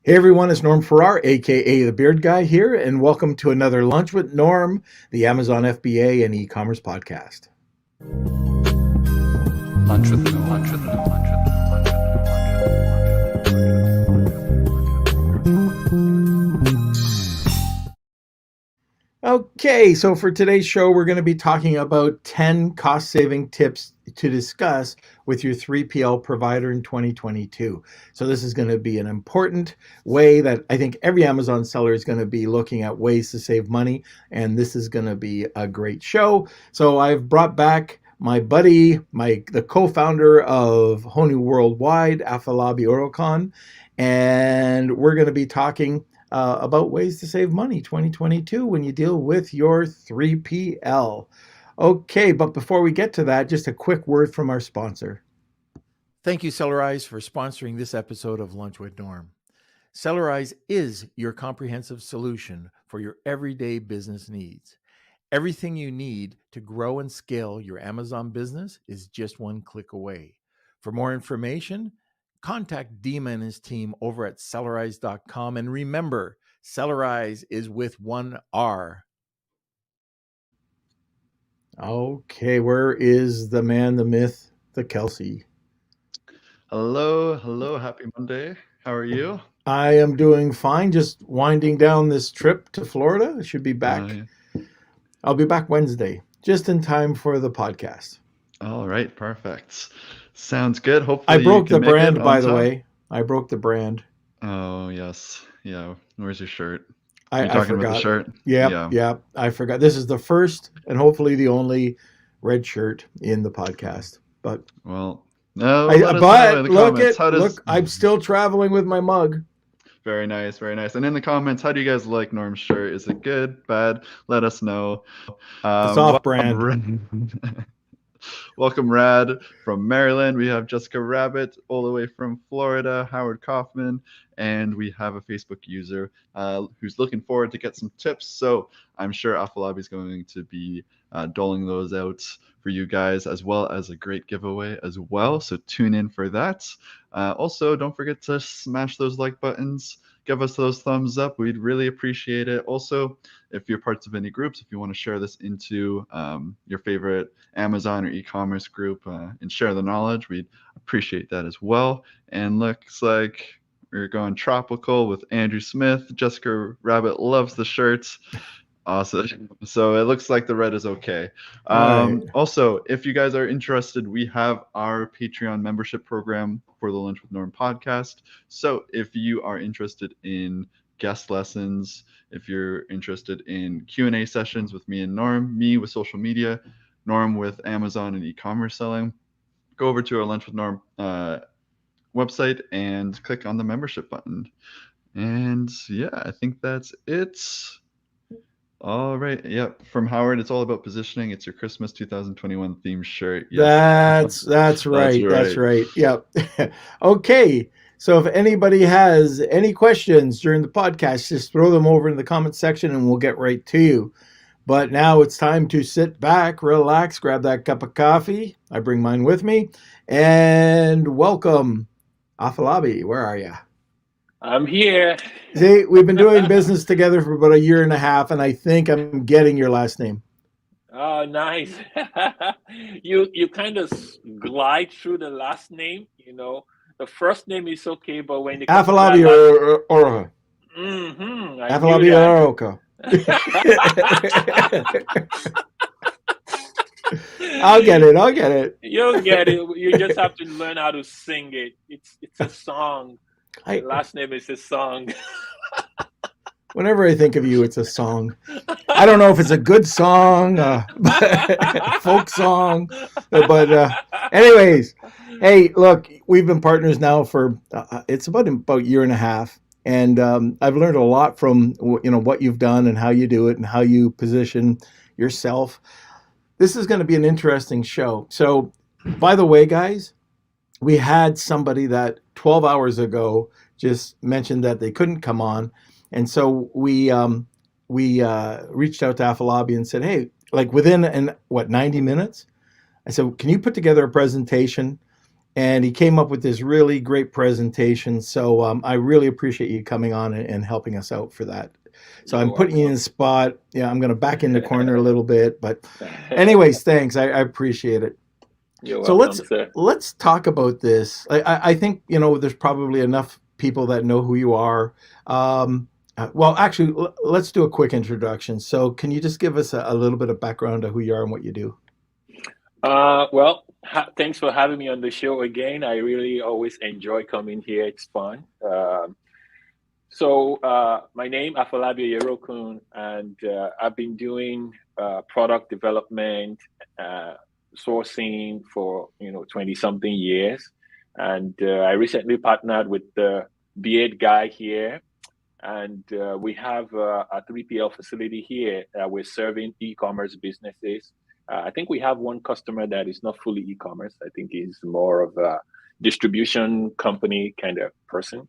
Hey everyone, it's Norm Farrar, aka the Beard Guy here, and welcome to another Lunch with Norm, the Amazon FBA and e-commerce podcast. Lunch with Norm. Lunch with Norm. Lunch with Okay, so for today's show, we're going to be talking about 10 cost-saving tips to discuss with your 3PL provider in 2022. So this is going to be an important way that I think every Amazon seller is going to be looking at ways to save money, and this is going to be a great show. So I've brought back my buddy, the co-founder of Honu Worldwide, Afolabi Oyerokun, and we're going to be talking about ways to save money 2022 when you deal with your 3PL. Okay, but before we get to that, just a quick word from our sponsor. Thank you, Sellerize, for sponsoring this episode of Lunch with Norm. Sellerize is your comprehensive solution for your everyday business needs. Everything you need to grow and scale your Amazon business is just one click away. For more information, contact Dima and his team over at Sellerize.com. And remember, Sellerize is with one R. Okay, where is the man, the myth, the Kelsey? Hello. Happy Monday. How are you? I am doing fine. Just winding down this trip to Florida. I should be back. I'll be back Wednesday, just in time for the podcast. All right, perfect. Sounds good. Hopefully I broke you the can make brand, it by on the time. way. I broke the brand. Oh, yes. Yeah. Where's your shirt? I talking about the forgot. shirt? Yeah. I forgot. This is the first and hopefully the only red shirt in the podcast. But Well, no. Let us know in the comments. Look, I'm still traveling with my mug. Very nice, very nice. And in the comments, how do you guys like Norm's shirt? Is it good, bad? Let us know. It's off brand. Welcome, Rad from Maryland. We have Jessica Rabbit all the way from Florida, Howard Kaufman, and we have a Facebook user who's looking forward to get some tips. So I'm sure Afolabi is going to be doling those out for you guys, as well as a great giveaway as well. So tune in for that. Also, don't forget to smash those like buttons. Give us those thumbs up. We'd really appreciate it. Also, if you're parts of any groups, if you want to share this into your favorite Amazon or e-commerce group and share the knowledge, we'd appreciate that as well. And looks like we're going tropical with Andrew Smith. Jessica Rabbit loves the shirts. Awesome. So it looks like the red is okay. Right. Also, if you guys are interested, we have our Patreon membership program for the Lunch with Norm podcast. So if you are interested in guest lessons, if you're interested in Q&A sessions with me and Norm, me with social media, Norm with Amazon and e-commerce selling, go over to our Lunch with Norm website and click on the membership button. And yeah, I think that's it. All right. Yep. From Howard, it's all about positioning. It's your Christmas 2021 theme shirt. Yes. That's right. That's right. Yep. Okay. So if anybody has any questions during the podcast, just throw them over in the comment section and we'll get right to you. But now it's time to sit back, relax, grab that cup of coffee. I bring mine with me. And welcome, Afolabi. Where are you? I'm here. See, we've been doing business together for about a year and a half, and I think I'm getting your last name. Oh, nice. You kind of glide through the last name. You know, the first name is okay, but when it comes Afolabi Oyerokun. Afolabi Oyerokun. I'll get it. You'll get it. You just have to learn how to sing it. It's a song. The last name is a song. Whenever I think of you, it's a song. I don't know if it's a good song, folk song, but anyways, hey, look, we've been partners now for it's about a year and a half, and I've learned a lot from what you've done and how you do it and how you position yourself. This is going to be an interesting show. So, by the way, guys, we had somebody that 12 hours ago just mentioned that they couldn't come on. And so we reached out to Afolabi and said, hey, like within 90 minutes, I said, can you put together a presentation and he came up with this really great presentation. So I really appreciate you coming on and helping us out for that. So You're I'm putting you in welcome. the spot. Yeah, I'm going to back in the corner a little bit, but anyways, thanks. I appreciate it. You're So welcome, sir. let's talk about this. I think there's probably enough people that know who you are. Well, actually, let's do a quick introduction. So can you just give us a little bit of background of who you are and what you do? Well, thanks for having me on the show again. I really always enjoy coming here. It's fun. My name Afolabi Oyerokun, and I've been doing product development, sourcing for 20 something years, and I recently partnered with the Beard guy here, and we have a 3PL facility here. We're serving e-commerce businesses. I think we have one customer that is not fully e-commerce. I think he's more of a distribution company kind of person.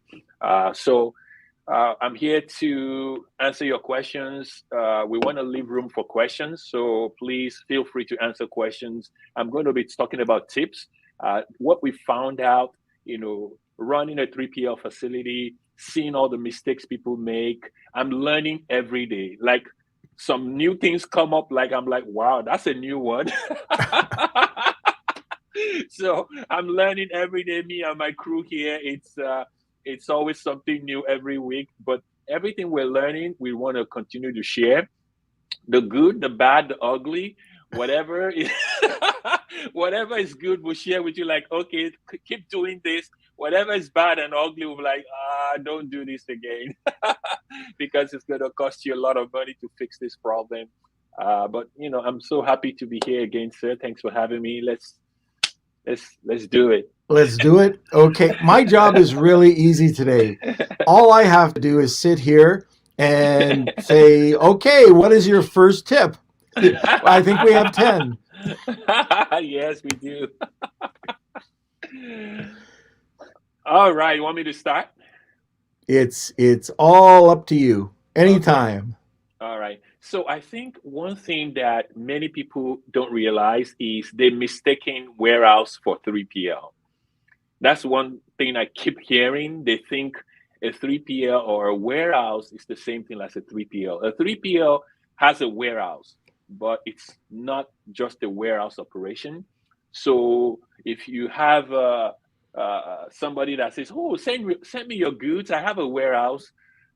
I'm here to answer your questions. We want to leave room for questions, so please feel free to answer questions. I'm going to be talking about tips, what we found out, running a 3PL facility, seeing all the mistakes people make. I'm learning every day. Like some new things come up, like I'm like, wow, that's a new one. So I'm learning every day. Me and my crew here, it's always something new every week. But everything we're learning, we want to continue to share. The good, the bad, the ugly, whatever is whatever is good, we'll share with you. Like, okay, keep doing this. Whatever is bad and ugly, we'll be like, don't do this again, because it's gonna cost you a lot of money to fix this problem. But I'm so happy to be here again, sir. Thanks for having me. Let's do it. Let's do it. Okay, my job is really easy today. All I have to do is sit here and say, okay, what is your first tip? I think we have 10. Yes, we do. All right, you want me to start? It's all up to you. Okay. Anytime. All right. So I think one thing that many people don't realize is they're mistaking warehouse for 3PL. That's one thing I keep hearing. They think a 3PL or a warehouse is the same thing as a 3PL. A 3PL has a warehouse, but it's not just a warehouse operation. So if you have somebody that says, "Oh, send me your goods. I have a warehouse,"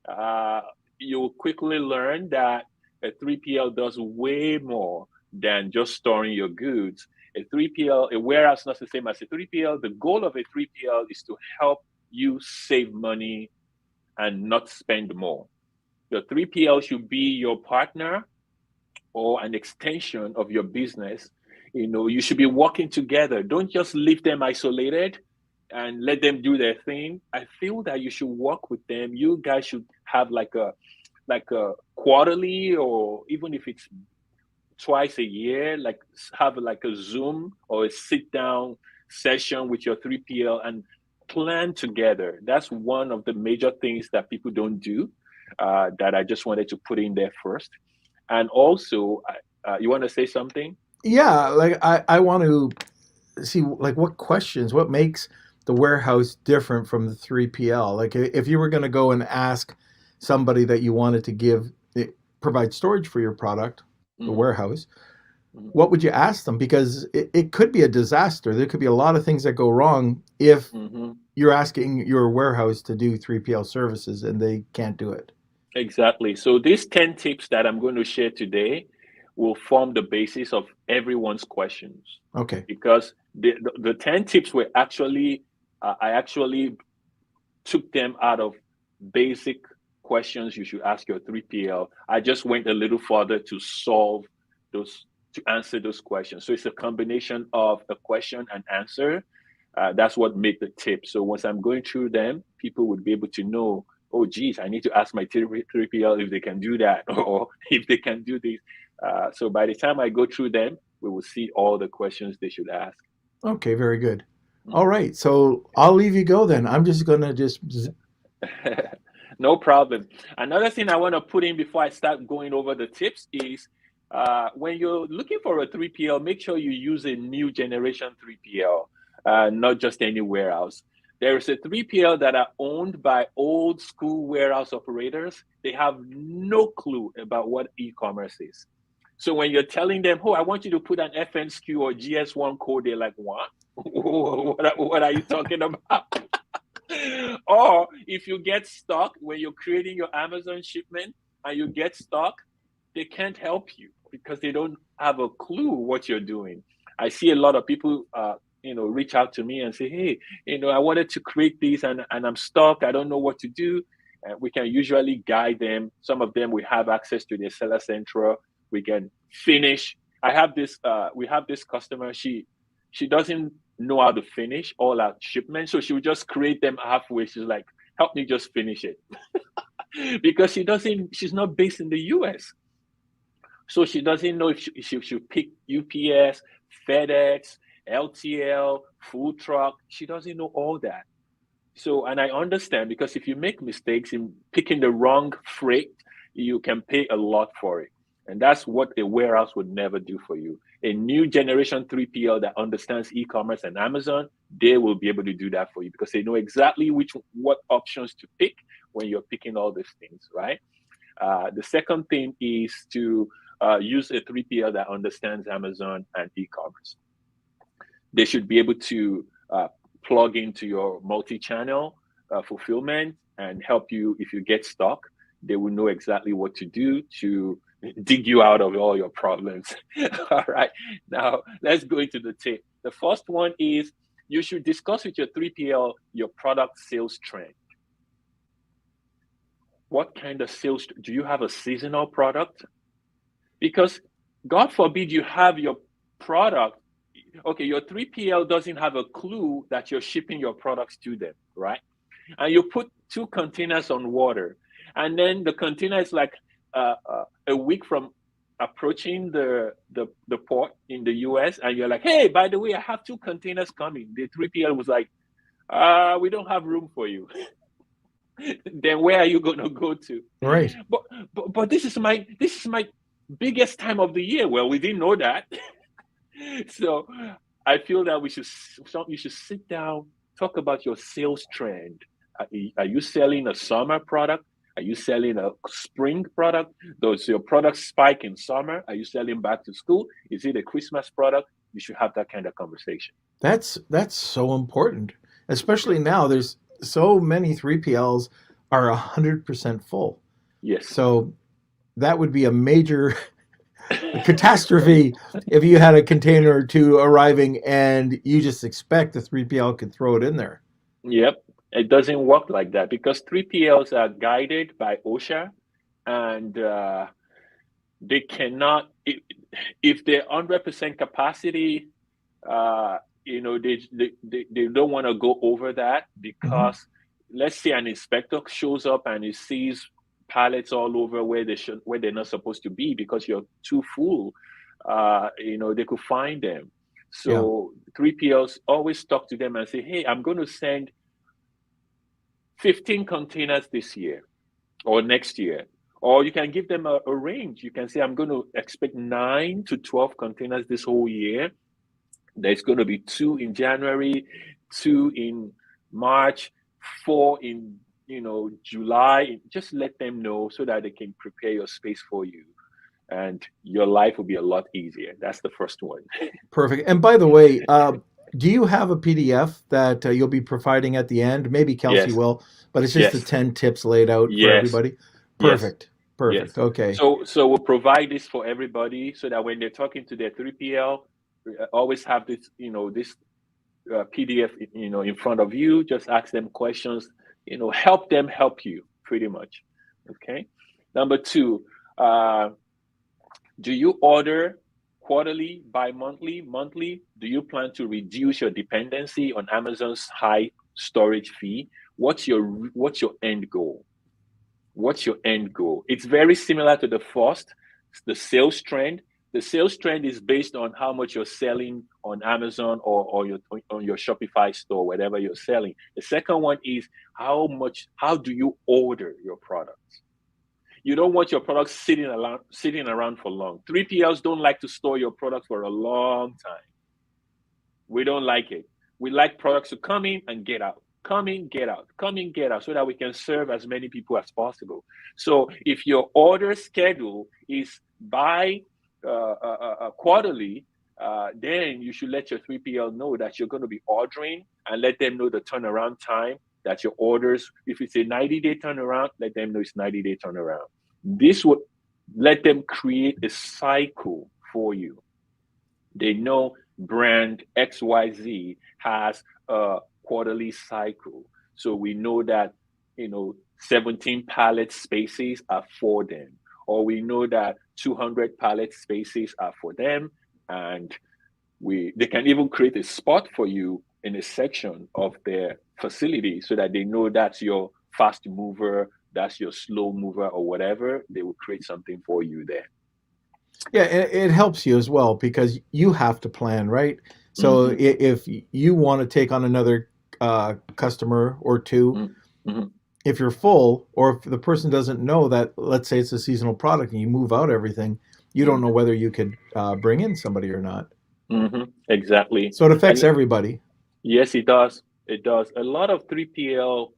uh, you'll quickly learn that a 3PL does way more than just storing your goods. A warehouse, not the same as a 3PL. The goal of a 3PL is to help you save money and not spend more. The 3PL should be your partner or an extension of your business. You should be working together. Don't just leave them isolated and let them do their thing. I feel that you should work with them. You guys should have like a quarterly, or even if it's twice a year, like have like a Zoom or a sit down session with your 3PL and plan together. That's one of the major things that people don't do, that I just wanted to put in there first. And also, you want to say something? Yeah, like I want to see like what makes the warehouse different from the 3PL. Like if you were going to go and ask somebody that you wanted to provide storage for your product, the warehouse, what would you ask them? Because it could be a disaster. There could be a lot of things that go wrong if you're asking your warehouse to do 3PL services and they can't do it. Exactly. So these 10 tips that I'm going to share today will form the basis of everyone's questions. Okay. Because the 10 tips were actually, I actually took them out of basic questions you should ask your 3PL. I just went a little further to answer those questions. So it's a combination of a question and answer. That's what made the tip. So once I'm going through them, people would be able to know, oh, geez, I need to ask my 3PL if they can do that, or if they can do this. So by the time I go through them, we will see all the questions they should ask. Okay, very good. All right, so I'll leave you go then. I'm just going to No problem. Another thing I want to put in before I start going over the tips is when you're looking for a 3PL, make sure you use a new generation 3PL. not just any warehouse. There is a 3PL that are owned by old school warehouse operators. They have no clue about what e-commerce is. So when you're telling them, oh, I want you to put an FNSQ or GS1 code, they're like, what? What are you talking about? Or if you get stuck when you're creating your Amazon shipment and you get stuck, they can't help you because they don't have a clue what you're doing. I see a lot of people reach out to me and say, hey, I wanted to create this and I'm stuck. I don't know what to do. We can usually guide them. Some of them, we have access to their Seller Central. We can finish. We have this customer. She doesn't know how to finish all our shipments. So she will just create them halfway. She's like, help me just finish it. Because she's not based in the US. So she doesn't know if she should pick UPS, FedEx, LTL, food truck. She doesn't know all that. So, and I understand, because if you make mistakes in picking the wrong freight, you can pay a lot for it. And that's what a warehouse would never do for you. A new generation 3PL that understands e-commerce and Amazon, they will be able to do that for you because they know exactly what options to pick when you're picking all these things, right? The second thing is to use a 3PL that understands Amazon and e-commerce. They should be able to plug into your multi-channel fulfillment and help you if you get stuck. They will know exactly what to do to dig you out of all your problems. All right. Now, let's go into the tip. The first one is you should discuss with your 3PL your product sales trend. What kind of sales? Do you have a seasonal product? Because God forbid you have your product. Okay, your 3PL doesn't have a clue that you're shipping your products to them, right? And you put 2 containers on water, and then the container is like a week from approaching the port in the US, and you're like, hey, by the way, I have 2 containers coming. The 3PL was like, we don't have room for you. Then where are you going to go to? Right. But this is my biggest time of the year. Well, we didn't know that. So I feel that you should sit down, talk about your sales trend. Are you selling a summer product? Are you selling a spring product? Does your product spike in summer? Are you selling back to school? Is it a Christmas product? You should have that kind of conversation. That's so important, especially now. There's so many 3PLs are 100% full. Yes. So that would be a major catastrophe if you had a container or 2 arriving and you just expect the 3PL could throw it in there. Yep. It doesn't work like that because 3PLs are guided by OSHA, and they cannot, if they're 100% capacity, they don't want to go over that because let's say an inspector shows up and he sees pallets all over where they're not supposed to be because you're too full. They could find them. So 3PLs always talk to them and say, hey, I'm going to send 15 containers this year or next year. Or you can give them a range. You can say, I'm going to expect 9 to 12 containers this whole year. There's going to be 2 in January, 2 in March, 4 in July. Just let them know so that they can prepare your space for you. And your life will be a lot easier. That's the first one. Perfect. And by the way, do you have a PDF that you'll be providing at the end? Maybe Kelsey will, but it's just the 10 tips laid out for everybody. Perfect. Yes. Perfect. Yes. Okay. So we'll provide this for everybody so that when they're talking to their 3PL, always have this, this PDF, in front of you. Just ask them questions, help them help you pretty much. Okay. Number 2, do you order quarterly, bi-monthly, monthly? Do you plan to reduce your dependency on Amazon's high storage fee? What's your end goal? What's your end goal? It's very similar to the first, the sales trend. The sales trend is based on how much you're selling on Amazon or on your Shopify store, whatever you're selling. The second one is how do you order your products? You don't want your products sitting around for long. 3PLs don't like to store your products for a long time. We don't like it. We like products to come in and get out, come in, get out, come in, get out, so that we can serve as many people as possible. So if your order schedule is by quarterly, then you should let your 3PL know that you're going to be ordering, and let them know the turnaround time, that your orders, if it's a 90-day turnaround, let them know it's 90-day turnaround. This would let them create a cycle for you. They know brand XYZ has a quarterly cycle. So we know that, 17 pallet spaces are for them, or we know that 200 pallet spaces are for them, and they can even create a spot for you in a section of their facility, so that they know that's your fast mover, that's your slow mover, or whatever. They will create something for you there. Yeah, it helps you as well because you have to plan, right? So if you want to take on another customer or two, if you're full, or if the person doesn't know that, let's say it's a seasonal product and you move out everything, you don't know whether you could bring in somebody or not. Exactly. So it affects everybody. Yes, it does. It does. A lot of 3PL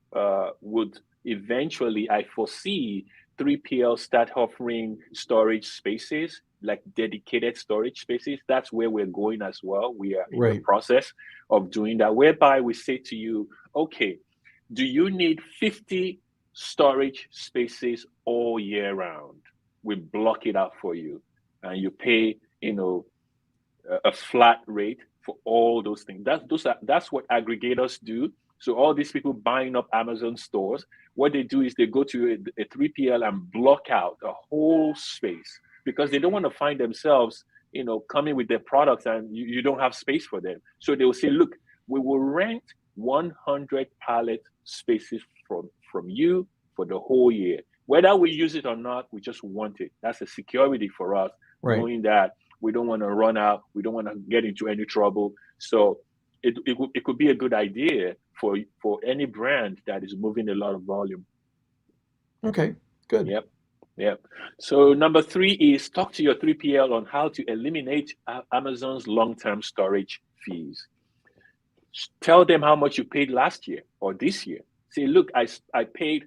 would eventually, I foresee 3PL start offering storage spaces, like dedicated storage spaces. That's where we're going as well. We are in the process of doing that, whereby we say to you, okay, do you need 50 storage spaces all year round? We block it out for you, and you pay, a flat rate for all those things. That's what aggregators do. So all these people buying up Amazon stores, what they do is they go to a 3PL and block out a whole space, because they don't want to find themselves, coming with their products and you don't have space for them. So they will say, look, we will rent 100 pallet spaces from you for the whole year. Whether we use it or not, we just want it. That's a security for us, knowing that we don't want to run out. We don't want to get into any trouble. So it could be a good idea for any brand that is moving a lot of volume. Okay, good. Yep. So number 3 is talk to your 3PL on how to eliminate Amazon's long-term storage fees. Tell them how much you paid last year or this year. Say, look, I paid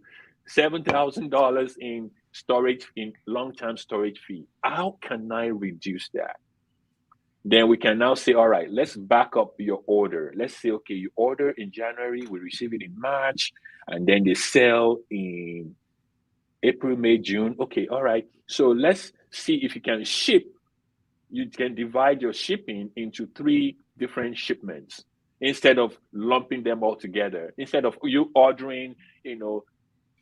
$7,000 in storage, in long-term storage fee. How can I reduce that? Then we can now say, all right, let's back up your order. Let's say, okay, you order in January, we receive it in March, and then they sell in April, May, June. Okay, all right. So let's see if you can ship. You can divide your shipping into 3 different shipments instead of lumping them all together. Instead of you ordering,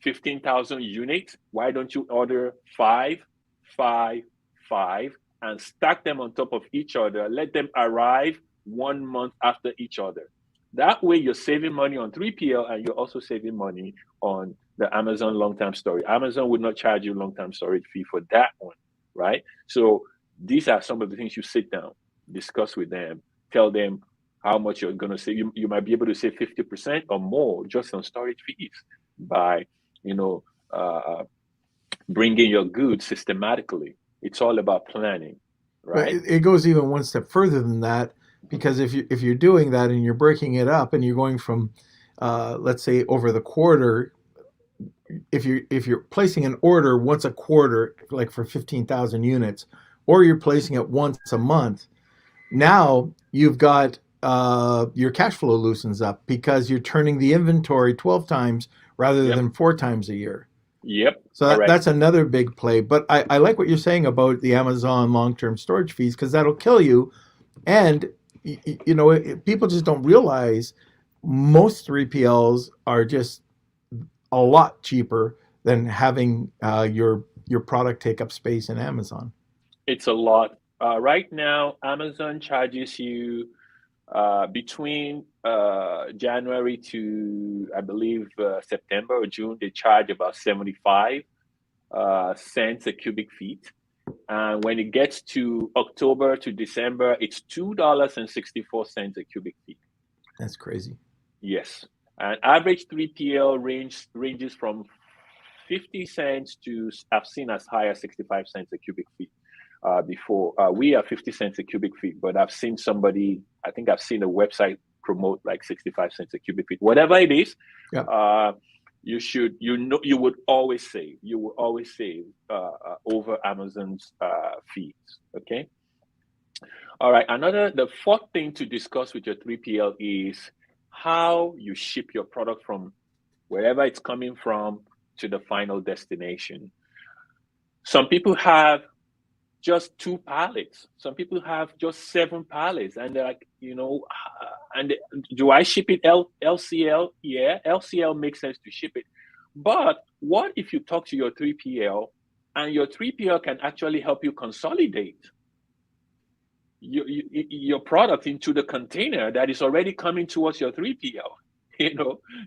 15,000 units, why don't you order 5, 5, 5, and stack them on top of each other? Let them arrive 1 month after each other. That way you're saving money on 3PL, and you're also saving money on the Amazon long-term storage. Amazon would not charge you long-term storage fee for that one, right? So these are some of the things you sit down, discuss with them, tell them how much you're going to save. You might be able to save 50% or more just on storage fees by, bringing your goods systematically. It's all about planning, right? But it goes even one step further than that, because if you're doing that and you're breaking it up and you're going from, let's say, over the quarter, if you're placing an order once a quarter, like for 15,000 units, or you're placing it once a month, now you've got your cash flow loosens up because you're turning the inventory 12 times rather than 4 times a year. Yep. So that's another big play. But I like what you're saying about the Amazon long-term storage fees, because that'll kill you. And, people just don't realize most 3PLs are just a lot cheaper than having your product take up space in Amazon. It's a lot. Right now, Amazon charges you between January to, I believe, September or June, they charge about 75 cents a cubic feet. And when it gets to October to December, it's $2.64 a cubic feet. That's crazy. Yes. And average 3PL ranges from 50 cents to, I've seen as high as 65 cents a cubic feet. Before we are 50 cents a cubic feet, but I've seen a website promote like 65 cents a cubic feet, whatever it is. Yeah. You would always save. You will always save over Amazon's fees. Okay. All right. The fourth thing to discuss with your 3PL is how you ship your product from wherever it's coming from to the final destination. Some people have just 2 pallets. Some people have just 7 pallets, and they're like, and do I ship it LCL? Yeah, LCL makes sense to ship it. But what if you talk to your 3PL and your 3PL can actually help you consolidate your product into the container that is already coming towards your 3PL?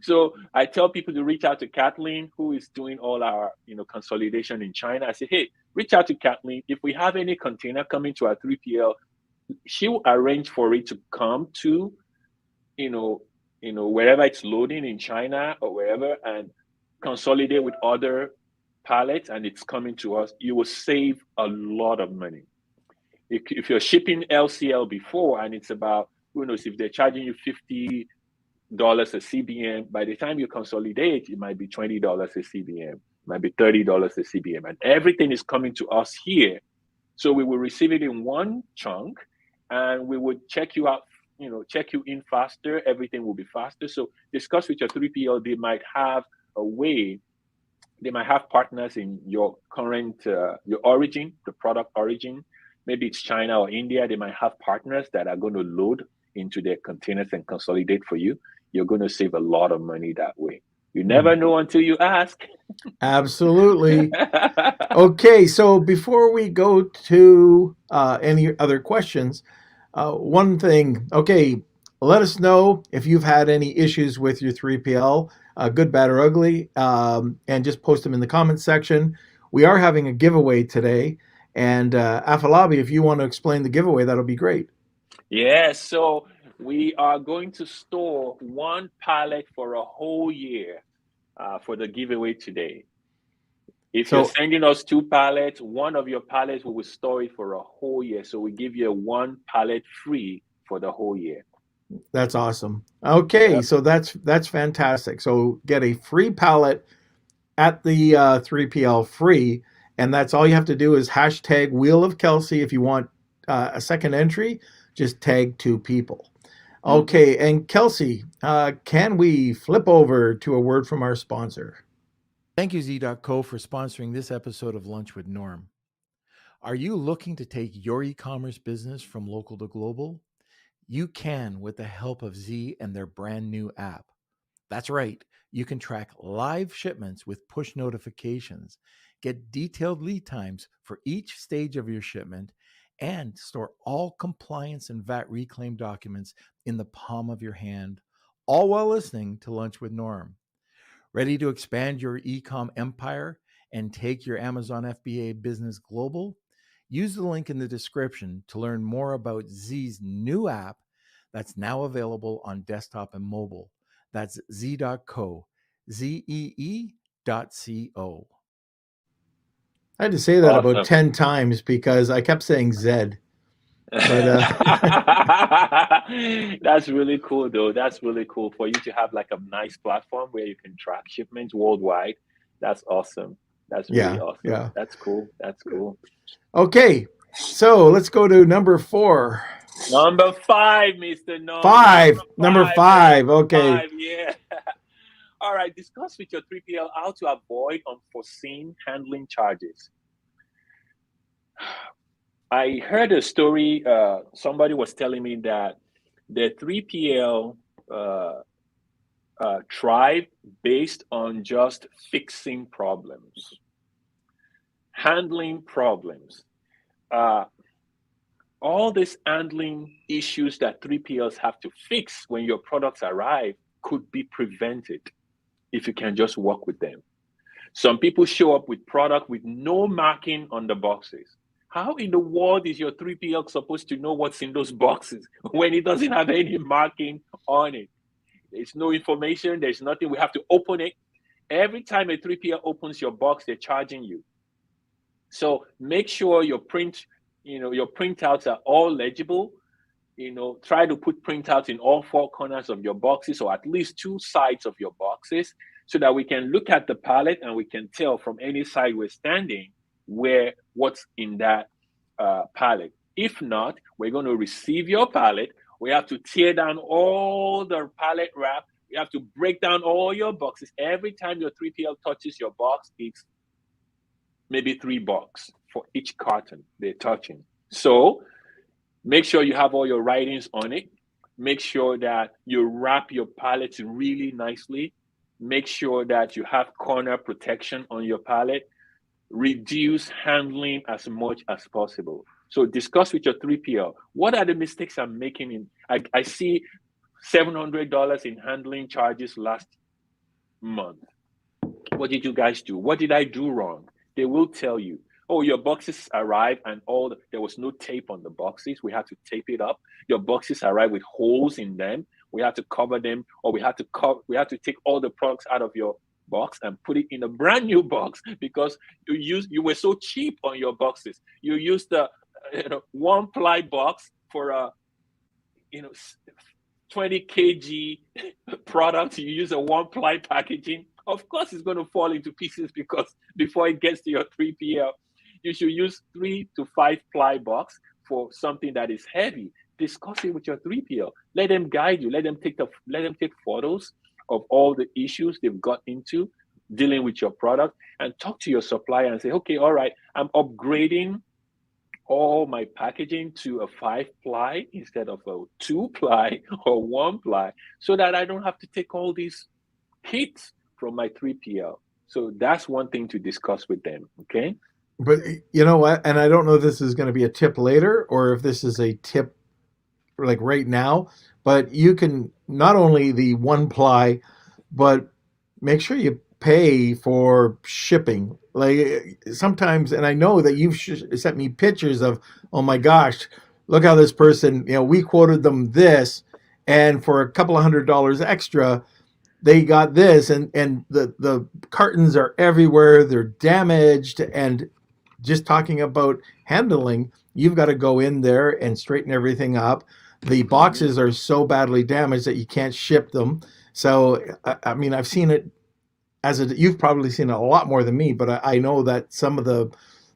So I tell people to reach out to Kathleen, who is doing all our consolidation in China. I say, hey, reach out to Kathleen. If we have any container coming to our 3PL, she will arrange for it to come to wherever it's loading in China or wherever, and consolidate with other pallets, and it's coming to us. You will save a lot of money. If you're shipping LCL before, and it's about, who knows, if they're charging you $50 a CBM, by the time you consolidate, it might be $20 a CBM, it might be $30 a CBM, and everything is coming to us here. So we will receive it in one chunk, and we would check you out, check you in faster. Everything will be faster. So discuss with your 3PL. They might have a way. They might have partners in your current, your origin, the product origin. Maybe it's China or India. They might have partners that are going to load into their containers and consolidate for you. You're going to save a lot of money that way. You never know until you ask. Absolutely. Okay, so before we go to any other questions, one thing, okay, let us know if you've had any issues with your 3PL, good, bad, or ugly, and just post them in the comments section. We are having a giveaway today, and Afolabi, if you want to explain the giveaway, that'll be great. Yeah, so we are going to store 1 pallet for a whole year for the giveaway today. If you're sending us 2 pallets, one of your pallets, we will store it for a whole year. So we give you 1 pallet free for the whole year. That's awesome. Okay, so that's fantastic. So get a free pallet at the 3PL free, and that's all you have to do is hashtag Wheel of Kelsey. If you want a second entry, just tag 2 people. Okay, and Kelsey, can we flip over to a word from our sponsor? Thank you, Z.co, for sponsoring this episode of Lunch with Norm. Are you looking to take your e-commerce business from local to global? You can with the help of Z and their brand new app. That's right. You can track live shipments with push notifications, get detailed lead times for each stage of your shipment, and store all compliance and VAT reclaim documents in the palm of your hand, all while listening to Lunch with Norm. Ready to expand your e-com empire and take your Amazon FBA business global? Use the link in the description to learn more about Z's new app that's now available on desktop and mobile. That's Z.co, ZEE.co. I had to say that about 10 times because I kept saying Zed. But, That's really cool, though. That's really cool for you to have like a nice platform where you can track shipments worldwide. That's awesome. That's really awesome. Yeah. That's cool. That's cool. Okay, so let's go to number 4. Number 5, Mr. Norm. 5. Number 5. Okay. 5, yeah. All right. Discuss with your 3PL how to avoid unforeseen handling charges. I heard a story. Somebody was telling me that the 3PL thrive based on just fixing problems, handling problems. All these handling issues that 3PLs have to fix when your products arrive could be prevented if you can just work with them. Some people show up with product with no marking on the boxes. How in the world is your 3PL supposed to know what's in those boxes when it doesn't have any marking on it? There's no information. There's nothing. We have to open it. Every time a 3PL opens your box, they're charging you. So make sure your printouts are all legible. try to put printouts in all four corners of your boxes, or at least two sides of your boxes, so that we can look at the pallet and we can tell from any side we're standing what's in that pallet. If not, we're going to receive your pallet. We have to tear down all the pallet wrap. We have to break down all your boxes. Every time your 3PL touches your box, it's maybe $3 for each carton they're touching. So make sure you have all your writings on it. Make sure that you wrap your pallets really nicely. Make sure that you have corner protection on your pallet. Reduce handling as much as possible. So discuss with your 3PL. What are the mistakes I'm making? I see $700 in handling charges last month. What did you guys do? What did I do wrong? They will tell you. Oh, your boxes arrived and there was no tape on the boxes. We had to tape it up. Your boxes arrived with holes in them. We had to cover them, or we had to take all the products out of your box and put it in a brand new box, because you were so cheap on your boxes. You used the 1-ply box for a 20 kg product. You use a 1-ply packaging. Of course, it's going to fall into pieces, because before it gets to your 3PL, you should use 3 to 5-ply box for something that is heavy. Discuss it with your 3PL. Let them guide you. Let them take photos of all the issues they've got into dealing with your product, and talk to your supplier and say, okay, all right, I'm upgrading all my packaging to a 5-ply instead of a 2-ply or 1-ply, so that I don't have to take all these hits from my 3PL. So that's one thing to discuss with them, okay? But you know what? And I don't know if this is going to be a tip later or if this is a tip like right now, but you can not only the 1-ply, but make sure you pay for shipping. Like sometimes, and I know that you've sent me pictures of, oh my gosh, look how this person, we quoted them this, and for a couple of $100 extra, they got this, and the cartons are everywhere. They're damaged. And just talking about handling, you've got to go in there and straighten everything up. The boxes are so badly damaged that you can't ship them. So, I mean, I've seen it you've probably seen it a lot more than me, but I know that some of the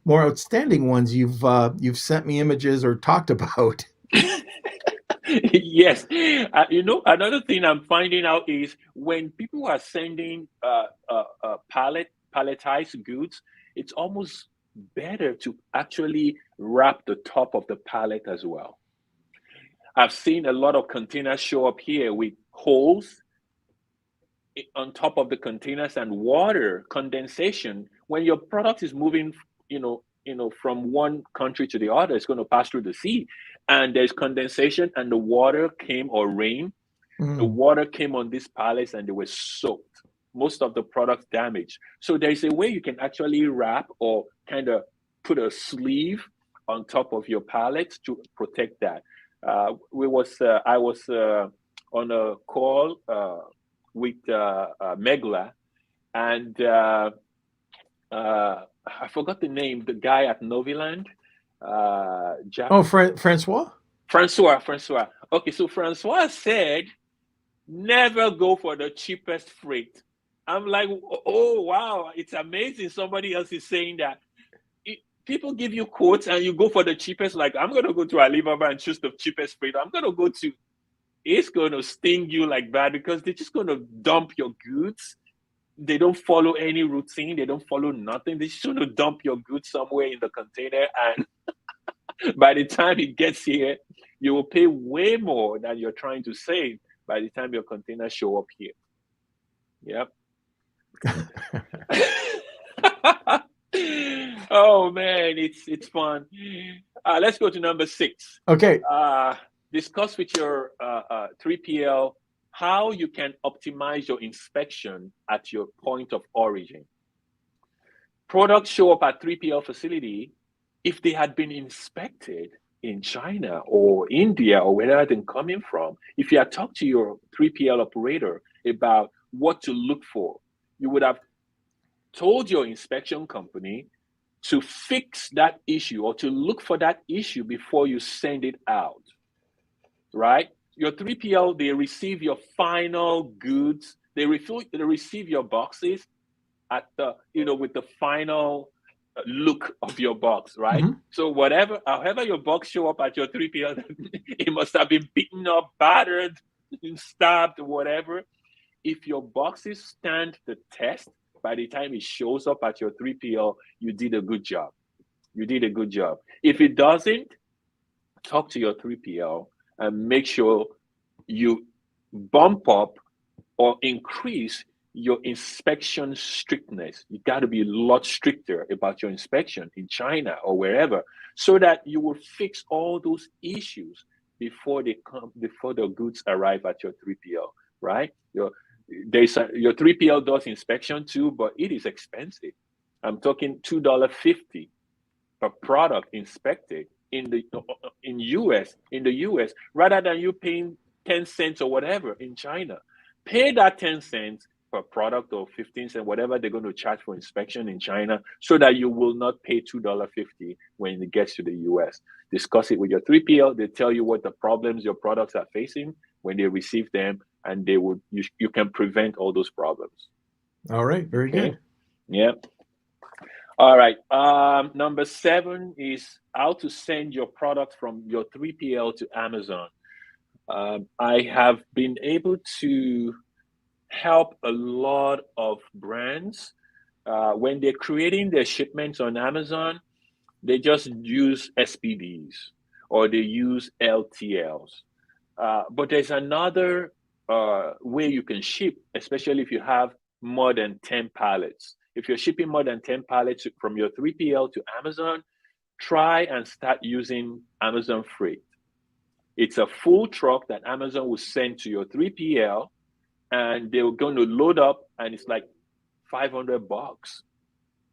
more outstanding ones you've sent me images or talked about. Yes. Another thing I'm finding out is when people are sending palletized goods, it's almost better to actually wrap the top of the pallet as well. I've seen a lot of containers show up here with holes on top of the containers and water condensation. When your product is moving, from one country to the other, it's going to pass through the sea, and there's condensation, and the water came, or rain. The water came on these pallets and they were soaked. Most of the products damaged. So there's a way you can actually wrap or kind of put a sleeve on top of your pallets to protect that. I was on a call with Megla, and I forgot the name, the guy at Noviland. Francois? Francois. Okay, so Francois said, never go for the cheapest freight. I'm like, oh, wow, it's amazing. Somebody else is saying that. People give you quotes and you go for the cheapest. Like, I'm going to go to Alibaba and choose the cheapest freight. I'm going to go to, it's going to sting you like that, because they're just going to dump your goods. They don't follow any routine. They don't follow nothing. They just going to dump your goods somewhere in the container. And by the time it gets here, you will pay way more than you're trying to save by the time your containers show up here. Yep. Oh man, it's fun. Let's go to number 6. Okay. Discuss with your 3PL how you can optimize your inspection at your point of origin. Products show up at 3PL facility. If they had been inspected in China or India or wherever they're coming from, if you had talked to your 3PL operator about what to look for, you would have told your inspection company to fix that issue or to look for that issue before you send it out. right? Your 3PL, they receive your final goods. They receive your boxes at the, with the final look of your box, right? Mhm. So however your box show up at your 3PL, it must have been beaten up, battered, stabbed, whatever. If your boxes stand the test, by the time it shows up at your 3PL, you did a good job. You did a good job. If it doesn't, talk to your 3PL and make sure you bump up or increase your inspection strictness. You got to be a lot stricter about your inspection in China or wherever, so that you will fix all those issues before the goods arrive at your 3PL, right? Your 3PL does inspection too, but it is expensive. I'm talking $2.50 per product inspected in the US, rather than you paying 10 cents or whatever in China. Pay that 10 cents per product or 15 cents, whatever they're going to charge for inspection in China, so that you will not pay $2.50 when it gets to the US. Discuss it with your 3PL. They tell you what the problems your products are facing when they receive them, and you can prevent all those problems. All right. Very Okay. good. Yeah. All right. Number 7 is how to send your product from your 3PL to Amazon. I have been able to help a lot of brands when they're creating their shipments on Amazon. They just use SPDs or they use LTLs. But there's another way you can ship, especially if you have more than 10 pallets. If you're shipping more than 10 pallets from your 3PL to Amazon, try and start using Amazon Freight. It's a full truck that Amazon will send to your 3PL, and they're going to load up, and it's like $500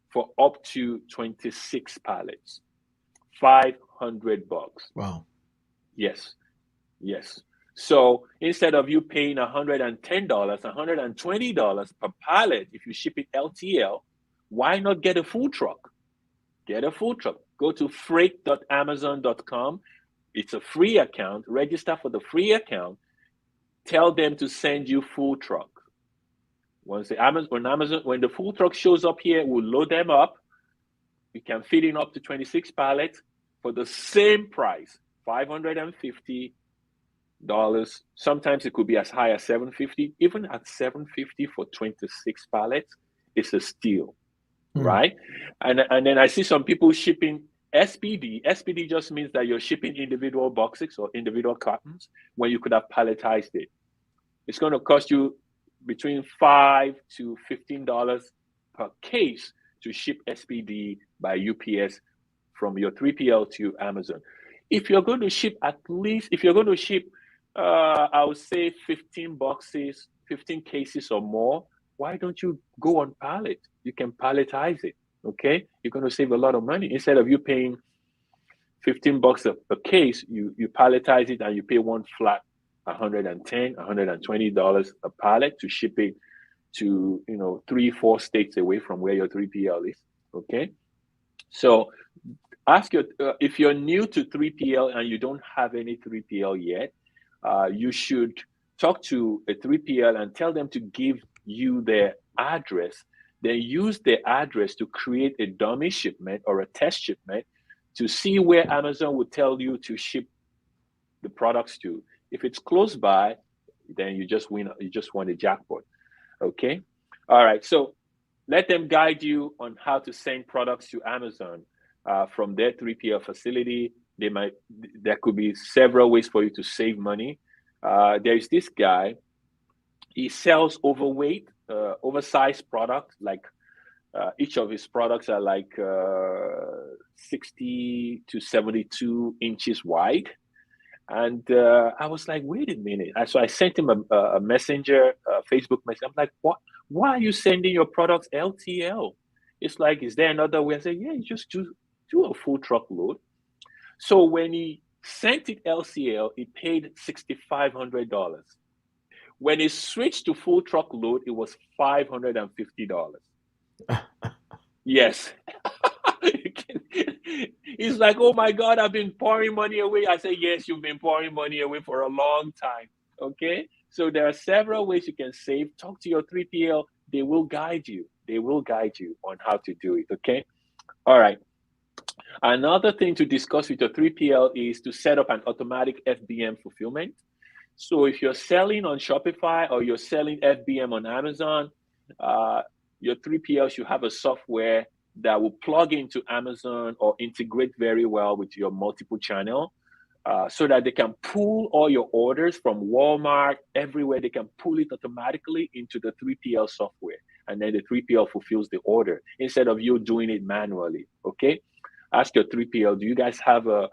for up to 26 pallets. $500. Wow. Yes. Yes. So instead of you paying $110, $120 per pallet if you ship it LTL, why not get a full truck? Get a full truck. Go to freight.amazon.com. It's a free account. Register for the free account. Tell them to send you full truck. When the full truck shows up here, we'll load them up. You can fit in up to 26 pallets for the same price, $550. Sometimes it could be as high as $750. Even at $750 for 26 pallets, it's a steal, right? And then I see some people shipping SPD. SPD just means that you're shipping individual boxes or individual cartons when you could have palletized it. It's going to cost you between $5 to $15 per case to ship SPD by UPS from your 3PL to Amazon. If you're going to ship I would say 15 boxes, 15 cases or more, why don't you go on pallet? You can palletize it, okay? You're going to save a lot of money. Instead of you paying $15 a case, you palletize it and you pay one flat $110, $120 a pallet to ship it to 3-4 states away from where your 3PL is, okay? So if you're new to 3PL and you don't have any 3PL yet, you should talk to a 3PL and tell them to give you their address. Then use their address to create a dummy shipment or a test shipment to see where Amazon will tell you to ship the products to. If it's close by, then you just won a jackpot. Okay? All right. So let them guide you on how to send products to Amazon from their 3PL facility. There could be several ways for you to save money. There's this guy. He sells oversized products. Like each of his products are like 60 to 72 inches wide. And I was like, wait a minute. So I sent him a messenger, a Facebook message. I'm like, what? Why are you sending your products LTL? It's like, is there another way? I said, yeah, you just do a full truckload. So when he sent it LCL, he paid $6,500. When he switched to full truckload, it was $550. Yes. He's like, oh my God, I've been pouring money away. I say, yes, you've been pouring money away for a long time. Okay. So there are several ways you can save. Talk to your 3PL. They will guide you. They will guide you on how to do it. Okay. All right. Another thing to discuss with your 3PL is to set up an automatic FBM fulfillment. So if you're selling on Shopify or you're selling FBM on Amazon, your 3PL should have a software that will plug into Amazon or integrate very well with your multiple channel, so that they can pull all your orders from Walmart, everywhere. They can pull it automatically into the 3PL software. And then the 3PL fulfills the order instead of you doing it manually. Okay. Ask your 3PL, do you guys have a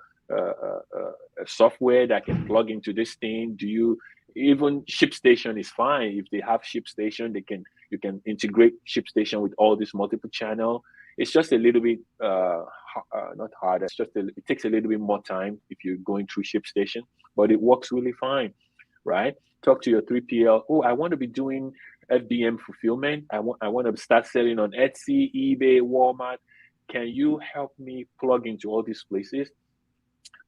software that can plug into this thing? Do you even ShipStation is fine. If they have ShipStation, you can integrate ShipStation with all this multiple channel. It's just a little bit not hard. It's just it takes a little bit more time if you're going through ShipStation, but it works really fine, right? Talk to your 3PL. Oh, I want to be doing FBM fulfillment. I want to start selling on Etsy, eBay, Walmart. Can you help me plug into all these places?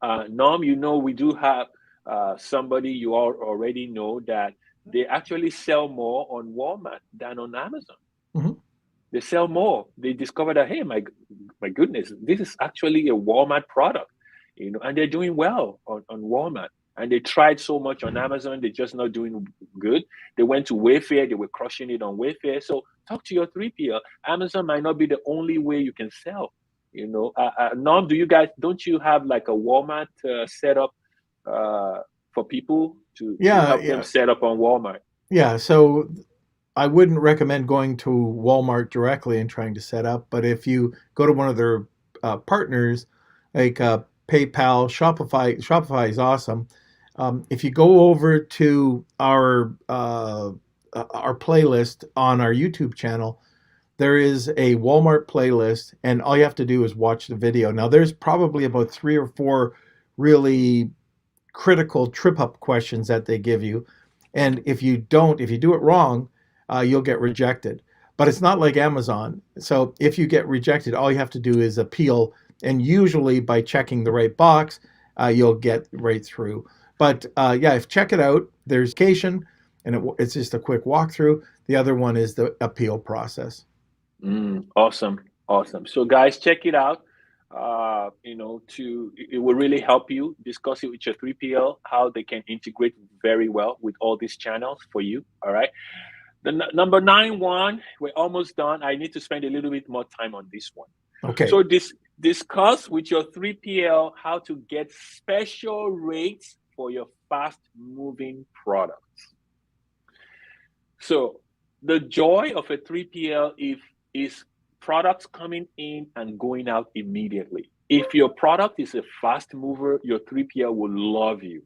Norm, we do have somebody you all already know that they actually sell more on Walmart than on Amazon. Mm-hmm. They sell more. They discover that, hey, my goodness, this is actually a Walmart product, and they're doing well on Walmart. And they tried so much on Amazon, they're just not doing good. They went to Wayfair, they were crushing it on Wayfair. So talk to your 3PL. Amazon might not be the only way you can sell. Norm, don't you have like a Walmart setup for people to help them set up on Walmart? Yeah, so I wouldn't recommend going to Walmart directly and trying to set up, but if you go to one of their partners, like PayPal, Shopify is awesome. If you go over to our playlist on our YouTube channel, there is a Walmart playlist, and all you have to do is watch the video. Now, there's probably about 3 or 4 really critical trip-up questions that they give you, and if you do it wrong, you'll get rejected. But it's not like Amazon. So if you get rejected, all you have to do is appeal, and usually by checking the right box, you'll get right through. But check it out. There's occasion, and it's just a quick walkthrough. The other one is the appeal process. Awesome. So guys, check it out. It will really help you discuss it with your 3PL, how they can integrate very well with all these channels for you. All right. The number 9 one, we're almost done. I need to spend a little bit more time on this one. Okay. So discuss with your 3PL how to get special rates for your fast moving products. So the joy of a 3PL is products coming in and going out immediately. If your product is a fast mover, your 3PL will love you.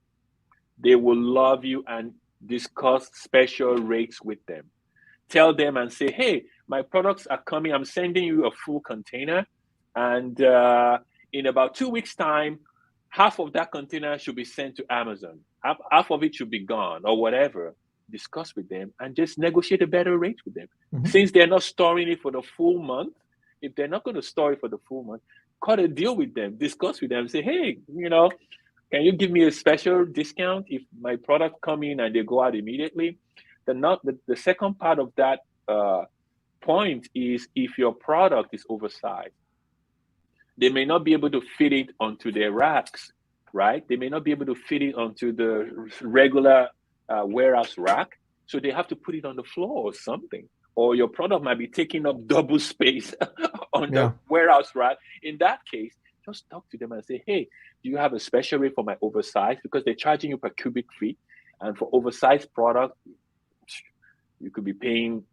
They will love you and discuss special rates with them. Tell them and say, hey, my products are coming. I'm sending you a full container. And in about 2 weeks' time, half of that container should be sent to Amazon. Half of it should be gone or whatever. Discuss with them and just negotiate a better rate with them. Mm-hmm. Since they're not storing it for the full month, if they're not going to store it for the full month, cut a deal with them. Discuss with them. Say, hey, can you give me a special discount if my product come in and they go out immediately? The second part of that point is if your product is oversized, they may not be able to fit it onto their racks, right? They may not be able to fit it onto the regular warehouse rack, so they have to put it on the floor or something. Or your product might be taking up double space on the warehouse rack. In that case, just talk to them and say, hey, do you have a special rate for my oversized? Because they're charging you per cubic feet. And for oversized product, you could be paying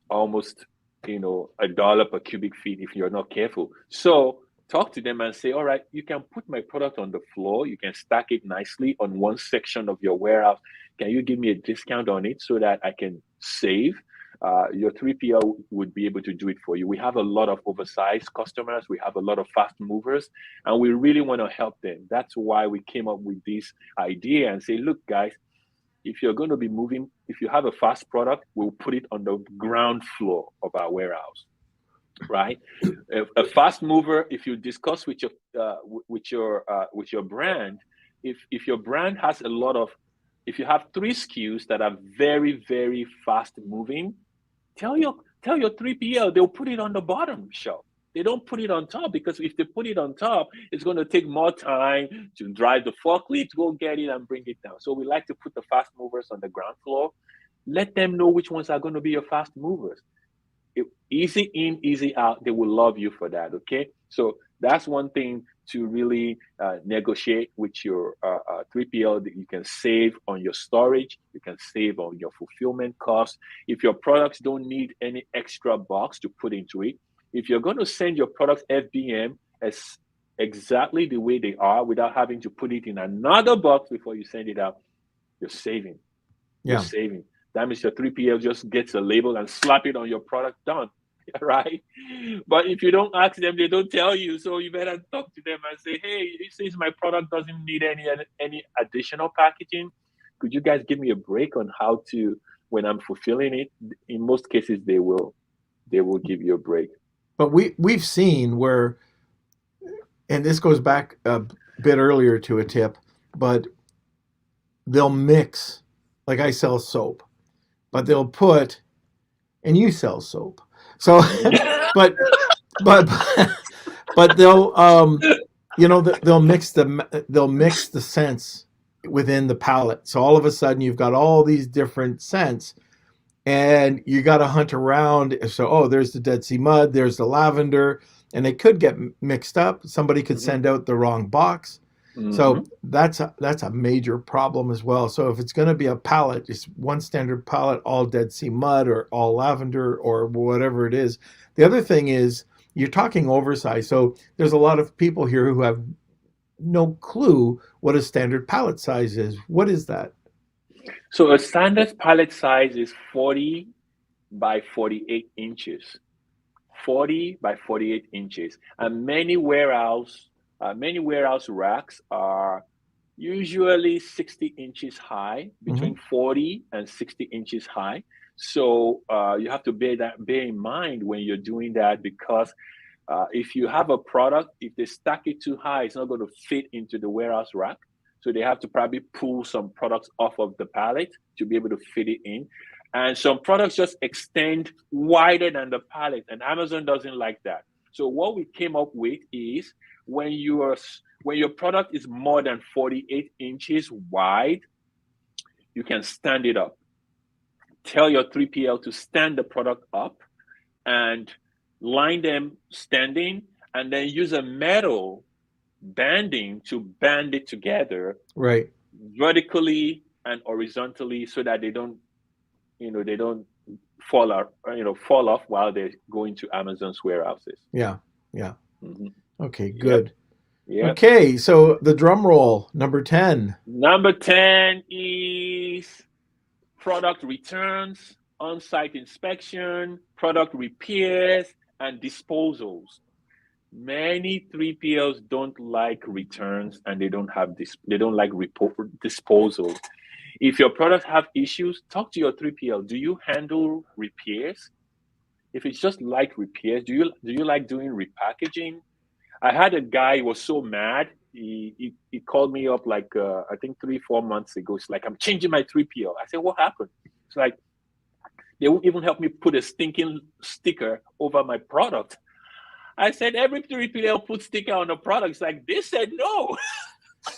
almost, $1 per cubic feet if you're not careful. So talk to them and say, all right, you can put my product on the floor. You can stack it nicely on one section of your warehouse. Can you give me a discount on it so that I can save? Your 3PL would be able to do it for you. We have a lot of oversized customers. We have a lot of fast movers, and we really want to help them. That's why we came up with this idea and say, look, guys, if you're going to be moving, if you have a fast product, we'll put it on the ground floor of our warehouse. right? A fast mover, if you discuss with your brand, if your brand has a lot of, if you have 3 SKUs that are very, very fast moving, tell your 3PL they'll put it on the bottom shelf. They don't put it on top, because if they put it on top, it's going to take more time to drive the forklift to go get it and bring it down. So we like to put the fast movers on the ground floor. Let them know which ones are going to be your fast movers. Easy in, easy out. They will love you for that. Okay, so that's one thing to really negotiate with your 3PL. That you can save on your storage, you can save on your fulfillment costs. If your products don't need any extra box to put into it, if you're going to send your products FBM as exactly the way they are without having to put it in another box before you send it out, you're saving. You're saving. That means your 3PL just gets a label and slap it on your product, done, right? But if you don't ask them, they don't tell you. So you better talk to them and say, hey, since my product doesn't need any additional packaging, could you guys give me a break on how to, when I'm fulfilling it? In most cases, they will give you a break. But we've seen where, and this goes back a bit earlier to a tip, but they'll mix, like I sell soap, but they'll put, and you sell soap. So, but they'll, they'll mix the scents within the palette. So all of a sudden you've got all these different scents, and you got to hunt around. So, there's the Dead Sea Mud, there's the lavender, and they could get mixed up. Somebody could send out the wrong box. So that's a major problem as well. So if it's going to be a palette, just one standard palette, all Dead Sea Mud or all lavender or whatever it is. The other thing is you're talking oversize. So there's a lot of people here who have no clue what a standard palette size is. What is that? So a standard pallet size is 40 by 48 inches. 40 by 48 inches. And many warehouse racks are usually 60 inches high, between 40 and 60 inches high. So you have to bear in mind when you're doing that, because if you have a product, if they stack it too high, it's not going to fit into the warehouse rack. So they have to probably pull some products off of the pallet to be able to fit it in. And some products just extend wider than the pallet, and Amazon doesn't like that. So what we came up with is when your product is more than 48 inches wide, you can stand it up. Tell your 3PL to stand the product up and line them standing, and then use a metal banding to band it together, right, vertically and horizontally, so that they don't fall off while they're going to Amazon's warehouses. Yeah. Mm-hmm. Okay, good. Yep. Okay, so the drum roll, number 10. Number 10 is product returns, on-site inspection, product repairs, and disposals. Many 3PLs don't like returns, and they don't like disposals. If your products have issues, talk to your 3PL. Do you handle repairs? If it's just like repairs, do you like doing repackaging? I had a guy who was so mad. He called me up like I think 3-4 months ago. It's like, I'm changing my 3PL. I said, what happened? It's like, they won't even help me put a stinking sticker over my product. I said, every 3PL puts sticker on the product. It's like, they said no.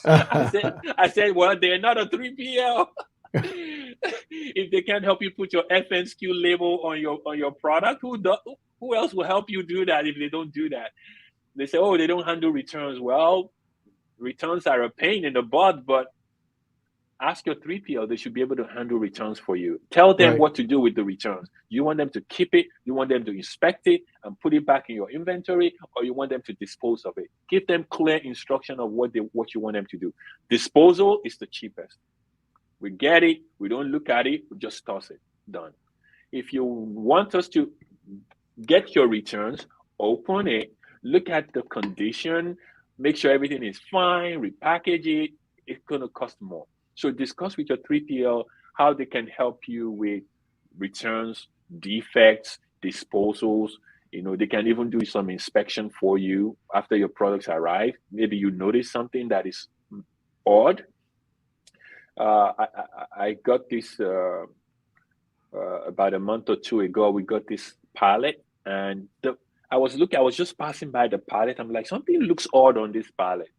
I said, well, they're not a 3PL. If they can't help you put your FNSQ label on your product, who else will help you do that if they don't do that? They say, oh, they don't handle returns. Well, returns are a pain in the butt, but ask your 3PL. They should be able to handle returns for you. Tell them what to do with the returns. You want them to keep it? You want them to inspect it and put it back in your inventory, or you want them to dispose of it? Give them clear instruction of what you want them to do. Disposal is the cheapest. We get it. We don't look at it. We just toss it. Done. If you want us to get your returns, open it, look at the condition, make sure everything is fine, repackage it. It's going to cost more. So discuss with your 3PL how they can help you with returns, defects, disposals. They can even do some inspection for you after your products arrive. Maybe you notice something that is odd. I got this about a month or two ago. We got this pallet, and I was just passing by the pallet. I'm like, something looks odd on this pallet.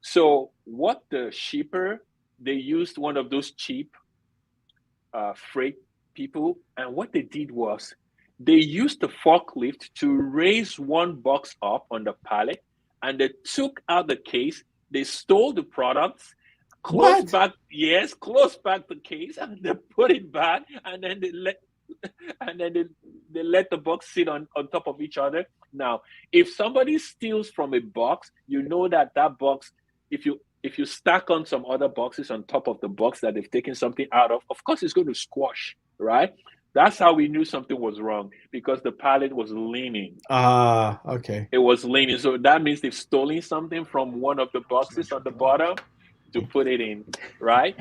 So what the shipper, they used one of those cheap freight people, and what they did was they used the forklift to raise one box up on the pallet, and they took out the case. They stole the products, closed back the case, and they put it back, and then they let the box sit on top of each other. Now, if somebody steals from a box, you know that box, if you stack on some other boxes on top of the box that they've taken something out of course it's going to squash, right? That's how we knew something was wrong, because the pallet was leaning. Okay. It was leaning. So that means they've stolen something from one of the boxes on the bottom to put it in, right?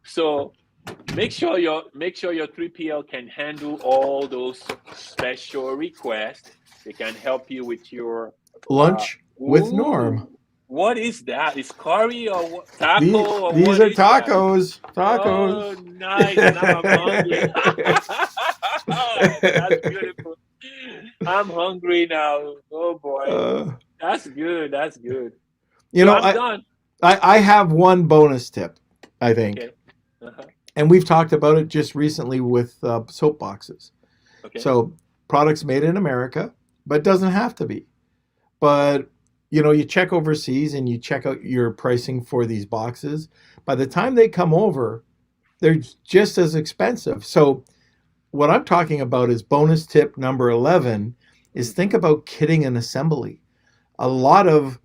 So make sure your 3PL can handle all those special requests. They can help you with your lunch with Norm. What is that? Is curry or what? Taco? These are tacos. That? Tacos. Oh, nice. Now I'm hungry. That's beautiful. I'm hungry now. Oh boy. That's good. That's good. I'm done. I have one bonus tip, I think. Okay. Uh-huh. And we've talked about it just recently with soap boxes. Okay. So products made in America, but doesn't have to be. But you check overseas and you check out your pricing for these boxes. By the time they come over, they're just as expensive. So what I'm talking about is bonus tip number 11 is think about kitting and assembly. A lot of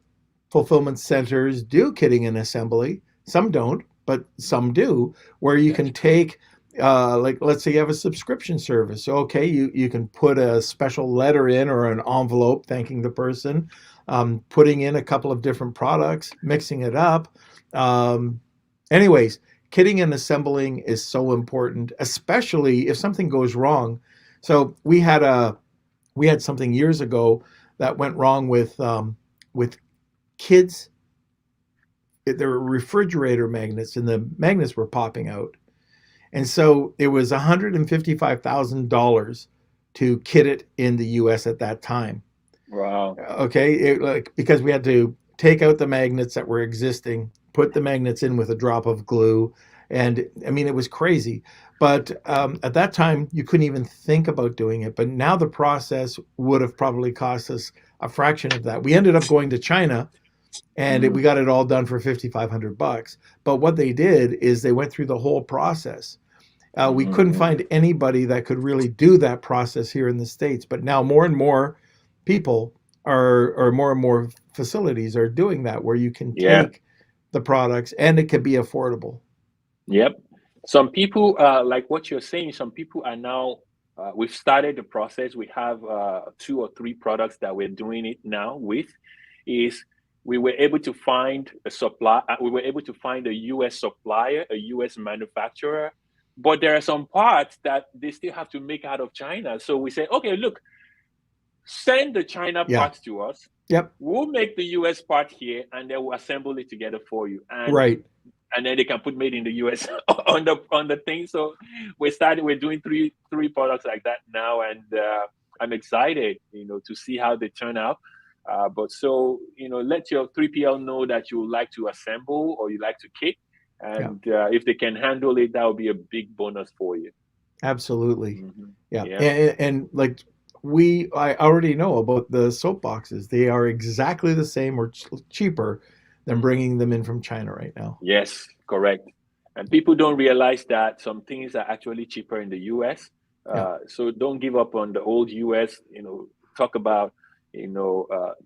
fulfillment centers do kitting and assembly. Some don't, but some do, where you can take, like, let's say you have a subscription service. Okay, you can put a special letter in or an envelope thanking the person, putting in a couple of different products, mixing it up. Anyways, kitting and assembling is so important, especially if something goes wrong. So we had something years ago that went wrong with kids. There were refrigerator magnets, and the magnets were popping out. And so it was $155,000 to kit it in the U.S. at that time. Wow. Okay, because we had to take out the magnets that were existing, put the magnets in with a drop of glue, and I mean it was crazy. But at that time, you couldn't even think about doing it. But now the process would have probably cost us a fraction of that. We ended up going to China, and we got it all done for $5,500. But what they did is they went through the whole process. We couldn't find anybody that could really do that process here in the States. But now more and more people or more and more facilities are doing that, where you can take the products and it can be affordable. Yep. Some people, like what you're saying, some people are now, we've started the process. We have 2 or 3 products that we're doing it now with. We were able to find a US supplier, a US manufacturer, but there are some parts that they still have to make out of China. So we say, okay, look, send the China parts to us. Yep. We'll make the US part here, and then we'll assemble it together for you. And, right. And then they can put made in the US on the thing. So we're doing three products like that now, and I'm excited, to see how they turn out. But so, let your 3PL know that you like to assemble or you like to kit. And if they can handle it, that will be a big bonus for you. Absolutely. Mm-hmm. Yeah. And like I already know about the soap boxes. They are exactly the same or cheaper than bringing them in from China right now. Yes, correct. And people don't realize that some things are actually cheaper in the US. So don't give up on the old US, talk about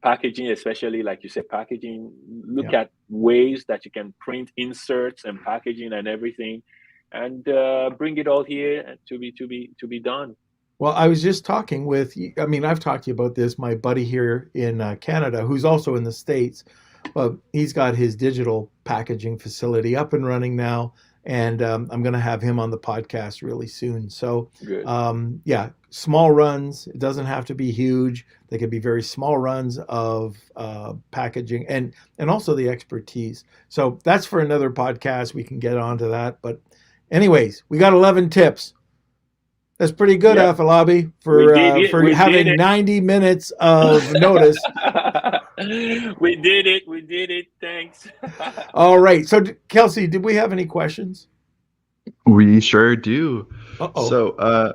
packaging, especially like you said, packaging. Look at ways that you can print inserts and packaging and everything, and bring it all here and to be done. Well, I was just talking with, I've talked to you about this, my buddy here in Canada, who's also in the States, but he's got his digital packaging facility up and running now, and I'm going to have him on the podcast really soon. So Good. yeah, small runs. It doesn't have to be huge. They could be very small runs of packaging and also the expertise. So that's for another podcast. We can get onto that. But anyways, we got 11 tips. That's pretty good, Yep. Afolabi, We for did having it. 90 minutes of notice. We did it. Thanks. All right. So, Kelsey, did we have any questions? We sure do. Uh-oh. So,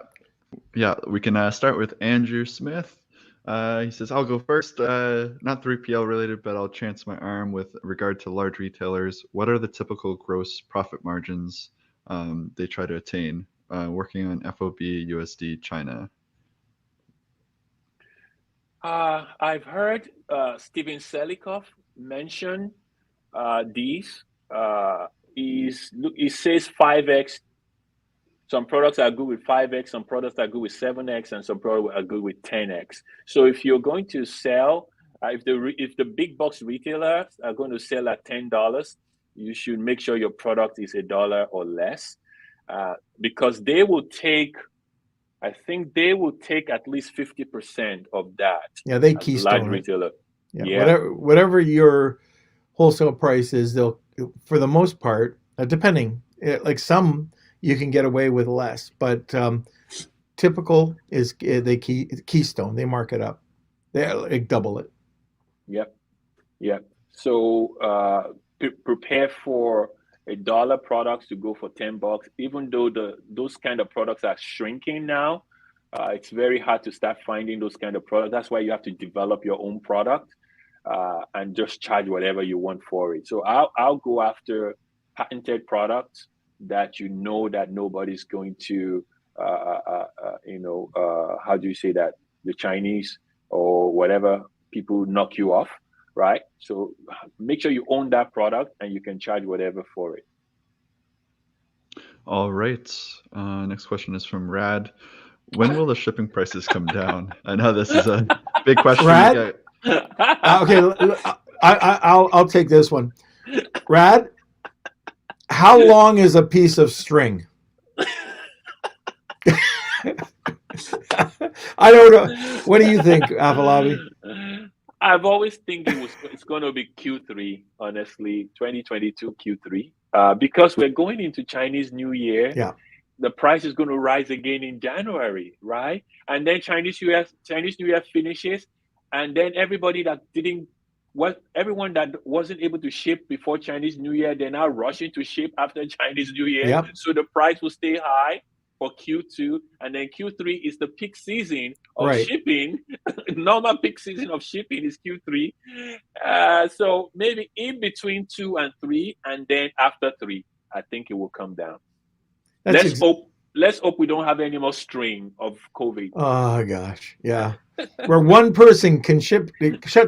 yeah, we can start with Andrew Smith. He says, I'll go first. Not 3PL related, but I'll chance my arm with regard to large retailers. What are the typical gross profit margins they try to attain working on FOB, USD, China? I've heard Steven Selikoff mention these. He says 5x. Some products are good with 5x, some products are good with 7x, and some products are good with 10x. So if you're going to sell, if the big box retailers are going to sell at $10, you should make sure your product is $1 or less, because they will take. I think they will take at least 50% of that. Yeah, they as a keystone large it. retailer. Yeah, whatever your wholesale price is, they'll, for the most part, depending, like some you can get away with less, but typical is they keystone. They mark it up. They like double it. Yep. So prepare for $1 products to go for $10. Even though those kind of products are shrinking now, it's very hard to start finding those kind of products. That's why you have to develop your own product and just charge whatever you want for it. So I'll go after patented products that you know that nobody's going to, how do you say that? The Chinese or whatever people knock you off, right? So make sure you own that product and you can charge whatever for it. All right. Next question is from Rad. When will the shipping prices come down? I know this is a big question. Rad? Okay, I'll take this one. Rad, how long is a piece of string? I don't know. What do you think, Afolabi? I've always think it's going to be Q3, honestly, 2022 Q3, because we're going into Chinese New Year. Yeah. The price is going to rise again in January, right? And then Chinese New Year finishes, and then everybody that everyone that wasn't able to ship before Chinese New Year, they're now rushing to ship after Chinese New Year. Yep. So the price will stay high for Q2, and then Q3 is the peak season of shipping. Normal peak season of shipping is Q3. So maybe in between 2 and 3, and then after 3, I think it will come down. Let's hope we don't have any more strain of COVID. Oh gosh, yeah. Where one person can shut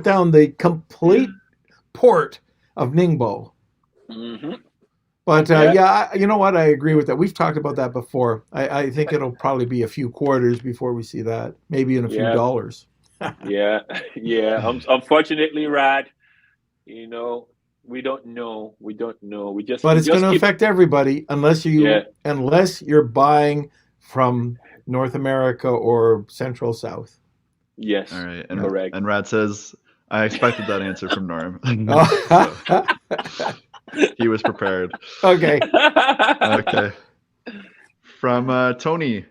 down the complete port of Ningbo. Mm-hmm. But you know what? I agree with that. We've talked about that before. I think it'll probably be a few quarters before we see that. Maybe in a few dollars. Yeah. Unfortunately, Rad, we don't know. But it's going to affect everybody unless you're buying from North America or Central South. Yes. All right. Correct. And Rad says, I expected that answer from Norm. He was prepared. Okay. Okay. From Tony,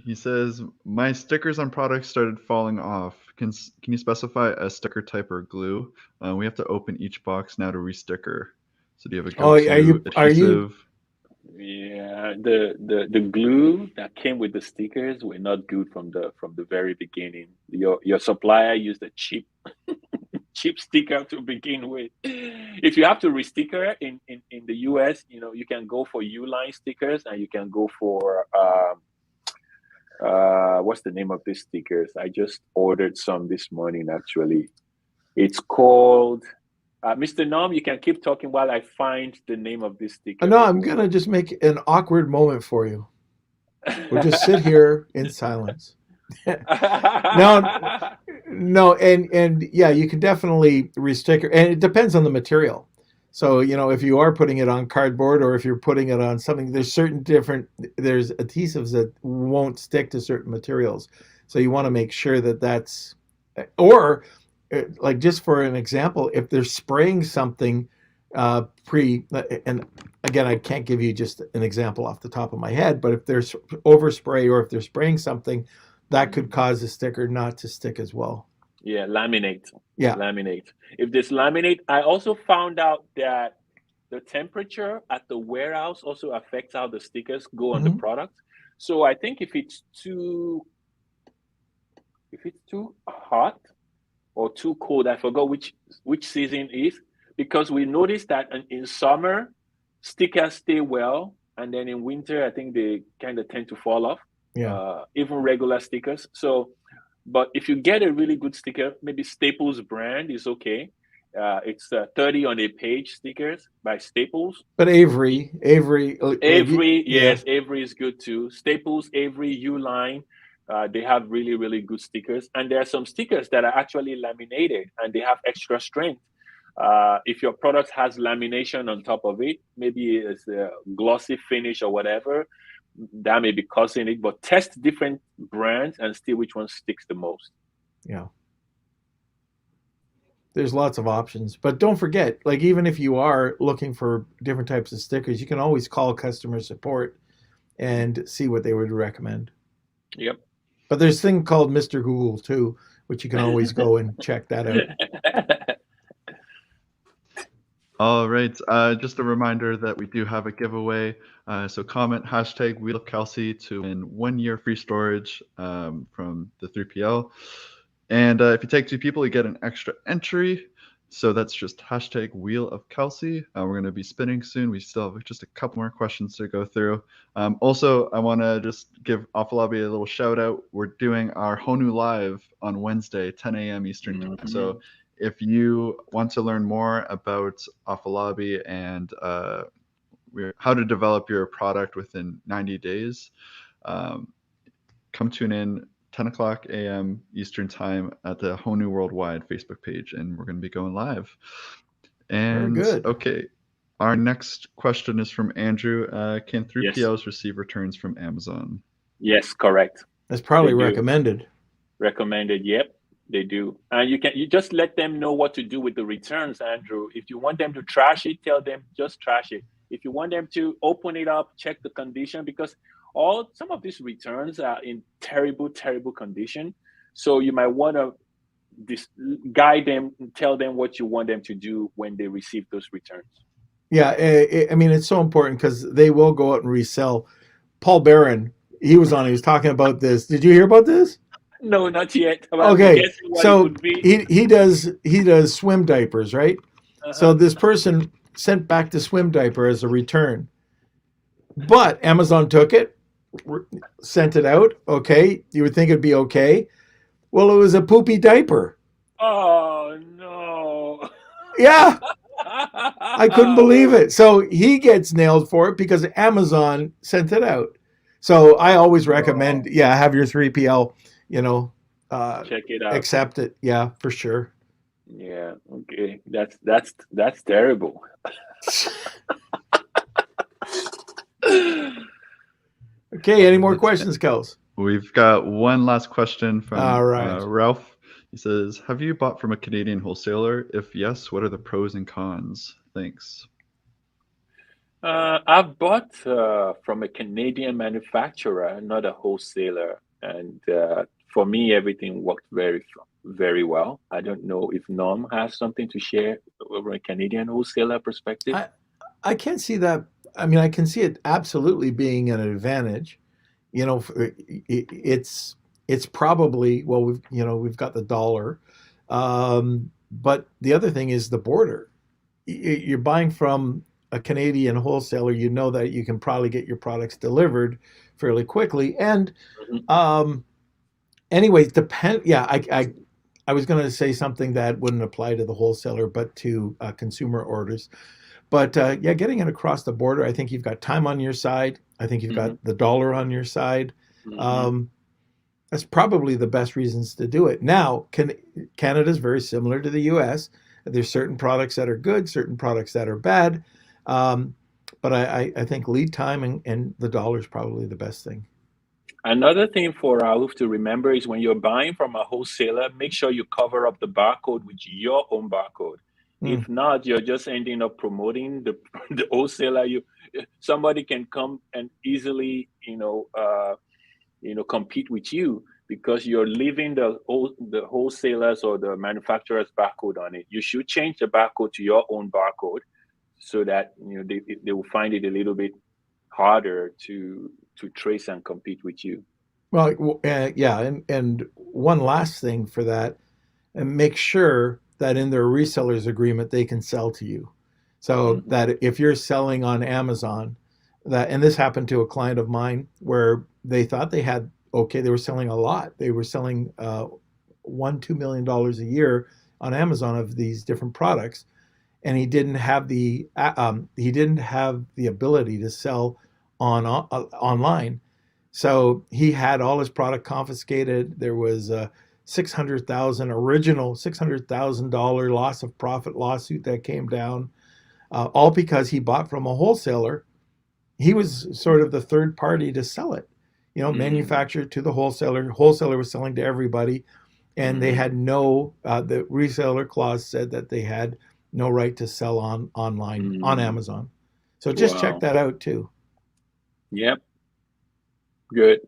he says, my stickers on products started falling off. Can you specify a sticker type or glue? We have to open each box now to resticker. So do you have a go-to adhesive? Yeah, the glue that came with the stickers were not good from the very beginning. Your supplier used a cheap sticker to begin with. If you have to resticker in the US, you can go for U-line stickers, and you can go for what's the name of these stickers? I just ordered some this morning, actually. It's called Mr. Nom, you can keep talking while I find the name of this sticker. No, I'm going to just make an awkward moment for you. We'll just sit here in silence. No, and yeah, you can definitely resticker, and it depends on the material. So, if you are putting it on cardboard or if you're putting it on something, there's adhesives that won't stick to certain materials. So you want to make sure that or like just for an example, if they're spraying something and again, I can't give you just an example off the top of my head, but if there's overspray or if they're spraying something, that could cause the sticker not to stick as well. Yeah, laminate. Yeah. Laminate. If there's laminate, I also found out that the temperature at the warehouse also affects how the stickers go on the product. So I think if it's too hot or too cold, I forgot which season is, because we noticed that in summer stickers stay well, and then in winter I think they kind of tend to fall off. Yeah. Even regular stickers. So, but if you get a really good sticker, maybe Staples brand is okay. It's 30 on a page stickers by Staples. But Avery, yes, Avery is good too. Staples, Avery, Uline, they have really, really good stickers. And there are some stickers that are actually laminated and they have extra strength. If your product has lamination on top of it, maybe it's a glossy finish or whatever, that may be causing it. But test different brands and see which one sticks the most. Yeah. There's lots of options, but don't forget, like, even if you are looking for different types of stickers, you can always call customer support and see what they would recommend. Yep. But there's a thing called Mr. Google too, which you can always go and check that out. All right. Just a reminder that we do have a giveaway. So comment hashtag Wheel of Kelsey to win 1 year free storage from the 3PL. And if you take 2 people, you get an extra entry. So that's just hashtag Wheel of Kelsey. We're going to be spinning soon. We still have just a couple more questions to go through. Also, I want to just give Afolabi a little shout out. We're doing our Honu Live on Wednesday, 10 a.m. Eastern time. So if you want to learn more about Afolabi and how to develop your product within 90 days, come tune in 10 o'clock a.m. Eastern time at the Honu Worldwide Facebook page, and we're going to be going live. And Very good. Okay, our next question is from Andrew. Can 3PLs receive returns from Amazon? Yes, correct. That's probably recommended. Recommended, yep, they do. And you just let them know what to do with the returns, Andrew. If you want them to trash it, tell them just trash it. If you want them to open it up, check the condition, because some of these returns are in terrible, terrible condition. So you might want to guide them and tell them what you want them to do when they receive those returns. Yeah, I mean, it's so important because they will go out and resell. Paul Barron, he was talking about this. Did you hear about this? No, not yet. Okay, so he does swim diapers, right? So this person sent back the swim diaper as a return, but Amazon took it, sent it out. Okay, you would think it'd be okay. Well, it was a poopy diaper. Oh no! Yeah, I couldn't believe it. So he gets nailed for it because Amazon sent it out. So I always recommend, have your 3PL, check it out, accept it. Yeah, for sure. Yeah. Okay. That's terrible. Okay. Any more questions, Kels? We've got one last question from right. Ralph. He says, have you bought from a Canadian wholesaler? If yes, what are the pros and cons? Thanks. I've bought from a Canadian manufacturer, not a wholesaler. And for me, everything worked very, very well. I don't know if Norm has something to share over a Canadian wholesaler perspective. I can't see that. I mean, I can see it absolutely being an advantage. It's probably, well, we've got the dollar, but the other thing is the border. You're buying from a Canadian wholesaler, you know that you can probably get your products delivered fairly quickly. And anyways, I was going to say something that wouldn't apply to the wholesaler, but to consumer orders. But getting it across the border, I think you've got time on your side. I think you've got the dollar on your side. That's probably the best reasons to do it. Now, Canada is very similar to the U.S., There's certain products that are good, certain products that are bad. But I think lead time and the dollar is probably the best thing. Another thing for Raouf to remember is when you're buying from a wholesaler, make sure you cover up the barcode with your own barcode. If not, you're just ending up promoting the wholesaler. Somebody can come and easily, compete with you because you're leaving the wholesalers or the manufacturer's barcode on it. You should change the barcode to your own barcode so that they will find it a little bit harder to trace and compete with you. Well, yeah, and one last thing for that, and make sure that in their resellers agreement they can sell to you. So that if you're selling on Amazon, and this happened to a client of mine where they thought they were selling a lot. They were selling $1-2 million a year on Amazon of these different products, and he didn't have the ability to sell online. So he had all his product confiscated. There was a $600,000 loss of profit lawsuit that came down, all because he bought from a wholesaler. He was sort of the third party to sell it, manufactured to the wholesaler. Wholesaler was selling to everybody, and they had the reseller clause said that they had no right to sell online on Amazon. So just check that out too. Yep. Good.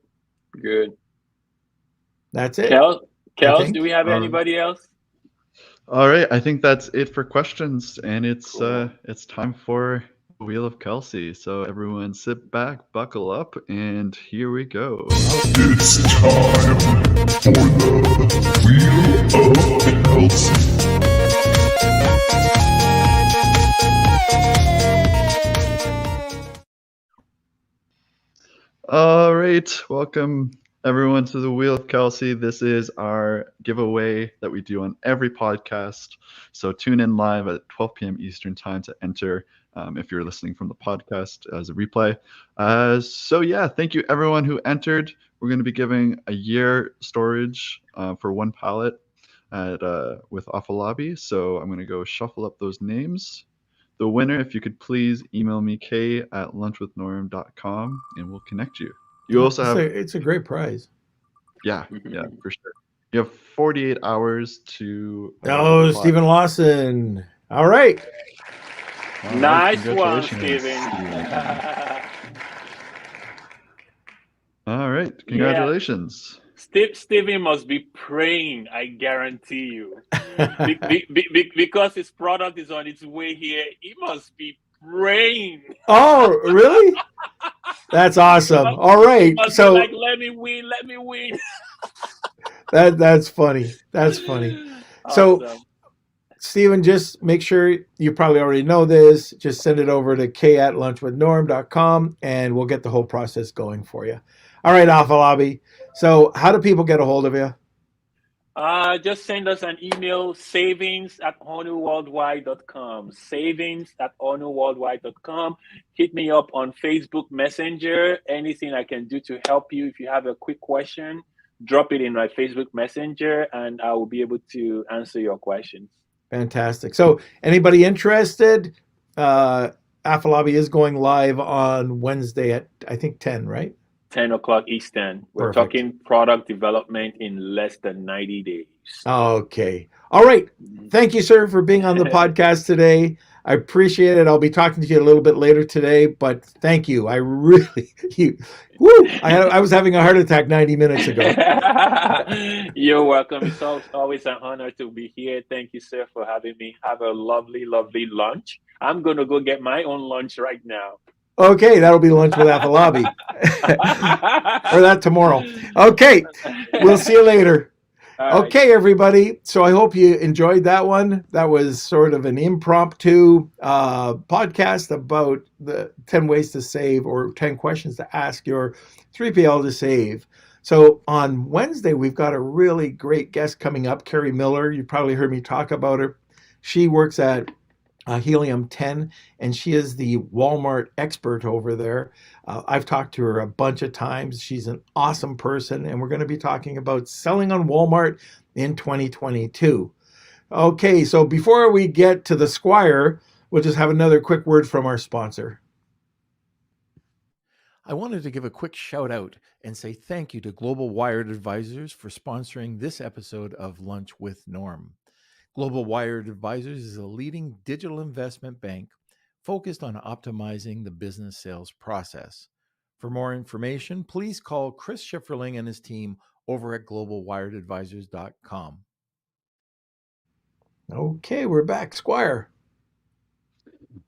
That's it. Kels, do we have anybody else? All right, I think that's it for questions, and it's time for the Wheel of Kelsey. So everyone sit back, buckle up, and here we go. It's time for the Wheel of Kelsey. All right, welcome everyone to the Wheel of Kelsey. This is our giveaway that we do on every podcast. So tune in live at 12 p.m. Eastern time to enter if you're listening from the podcast as a replay. So yeah, thank you everyone who entered. We're going to be giving a year storage for one pallet with Afolabi. So I'm going to go shuffle up those names. The winner, if you could please email me, k@lunchwithnorm.com, and we'll connect you. You also have... It's a great prize. Yeah, for sure. You have 48 hours to... Stephen Lawson. All right. Nice one, Stephen. All right. Congratulations. Stephen must be praying, I guarantee you. Because his product is on its way here, he must be praying. Oh, really? That's awesome. All right. So like, let me win. That's funny. Awesome. So Stephen, just make sure you probably already know this. Just send it over to k@lunchwithnorm.com and we'll get the whole process going for you. All right, Afolabi. So how do people get a hold of you? Just send us an email, savings@honorworldwide.com. Savings@honorworldwide.com. Hit me up on Facebook Messenger. Anything I can do to help you. If you have a quick question, drop it in my Facebook Messenger and I will be able to answer your questions. Fantastic. So anybody interested, Afolabi is going live on Wednesday at, I think, 10, right? 10 o'clock Eastern. We're talking product development in less than 90 days. Okay. All right. Thank you, sir, for being on the podcast today. I appreciate it. I'll be talking to you a little bit later today, but thank you. I really, I was having a heart attack 90 minutes ago. You're welcome. It's always an honor to be here. Thank you, sir, for having me. Have a lovely, lovely lunch. I'm going to go get my own lunch right now. Okay, that'll be lunch with Afolabi. Or that tomorrow. Okay, we'll see you later. Okay, everybody. So I hope you enjoyed that one. That was sort of an impromptu podcast about the 10 ways to save or 10 questions to ask your 3PL to save. So on Wednesday, we've got a really great guest coming up, Carrie Miller. You probably heard me talk about her. She works at Helium 10, and she is the Walmart expert over there. I've talked to her a bunch of times. She's an awesome person, and we're going to be talking about selling on Walmart in 2022. Okay, so before we get to the Squire, we'll just have another quick word from our sponsor. I wanted to give a quick shout out and say thank you to Global Wired Advisors for sponsoring this episode of Lunch with Norm. Global Wired Advisors is a leading digital investment bank focused on optimizing the business sales process. For more information, please call Chris Schifferling and his team over at globalwiredadvisors.com. Okay, we're back. Squire.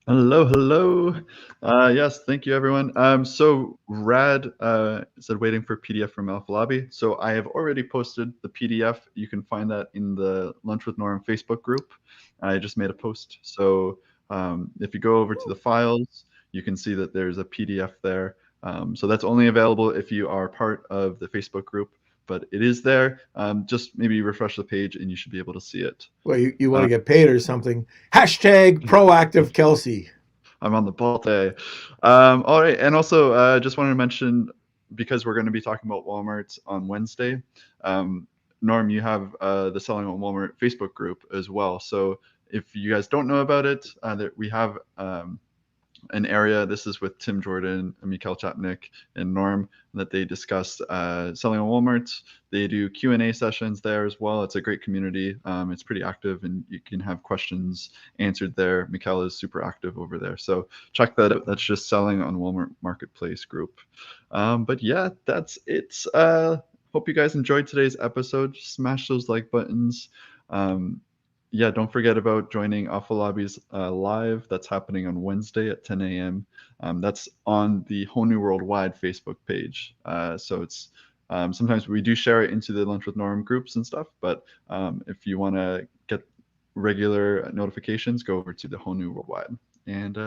Hello. Yes, thank you, everyone. So Rad said waiting for PDF from Afolabi. So I have already posted the PDF. You can find that in the Lunch with Norm Facebook group. I just made a post. So if you go over to the files, you can see that there's a PDF there. So that's only available if you are part of the Facebook group, but it is there. Just maybe refresh the page and you should be able to see it. Well, you want to get paid or something. Hashtag proactive Kelsey. I'm on the ball today. All right. And also, just wanted to mention, because we're going to be talking about Walmart on Wednesday, Norm, you have the Selling on Walmart Facebook group as well. So if you guys don't know about it, we have an area. This is with Tim Jordan, Mikhail Chapnik, and Norm, that they discuss selling on Walmart. They do Q&A sessions there as well. It's a great community. It's pretty active, and you can have questions answered there. Mikhail is super active over there. So check that out. That's just Selling on Walmart Marketplace group. But yeah, that's it. Hope you guys enjoyed today's episode. Smash those like buttons. Yeah, don't forget about joining Afolabi's live. That's happening on Wednesday at 10 a.m. That's on the Whole New Worldwide Facebook page. So it's sometimes we do share it into the Lunch with Norm groups and stuff. But if you want to get regular notifications, go over to the Whole New Worldwide. And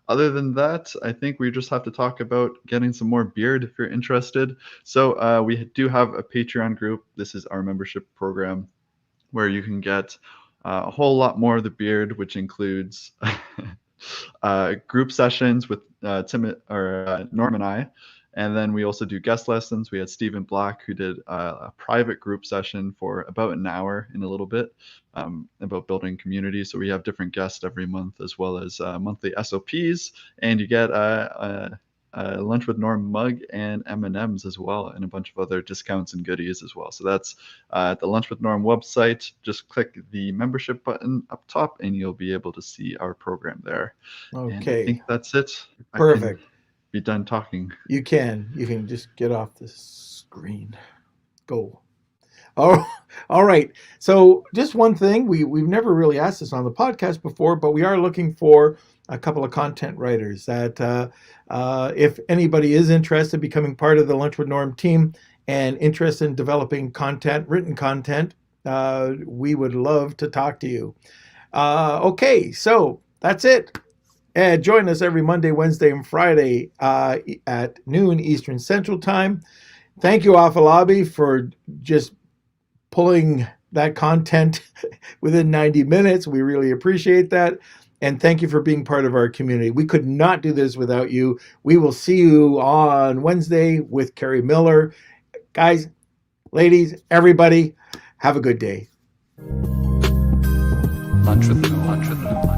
other than that, I think we just have to talk about getting some more beard if you're interested. So we do have a Patreon group. This is our membership program where you can get a whole lot more of the beard, which includes group sessions with Norm and I. And then we also do guest lessons. We had Stephen Black, who did a private group session for about an hour in a little bit about building community. So we have different guests every month, as well as monthly SOPs. And you get a Lunch with Norm mug and M&Ms as well, and a bunch of other discounts and goodies as well. So that's at the Lunch with Norm website. Just click the membership button up top and you'll be able to see our program there. Okay. And I think that's it. Perfect. Be done talking. You can just get off the screen. Go. Oh, all right. So just one thing, we've never really asked this on the podcast before, but we are looking for a couple of content writers that if anybody is interested in becoming part of the Lunch with Norm team and interested in developing content, written content, we would love to talk to you. Okay, so that's it. And join us every Monday, Wednesday, and Friday at noon Eastern Central Time. Thank you, Afolabi, for just pulling that content within 90 minutes. We really appreciate that. And thank you for being part of our community. We could not do this without you. We will see you on Wednesday with Carrie Miller. Guys, ladies, everybody, have a good day. Lunch with Norm.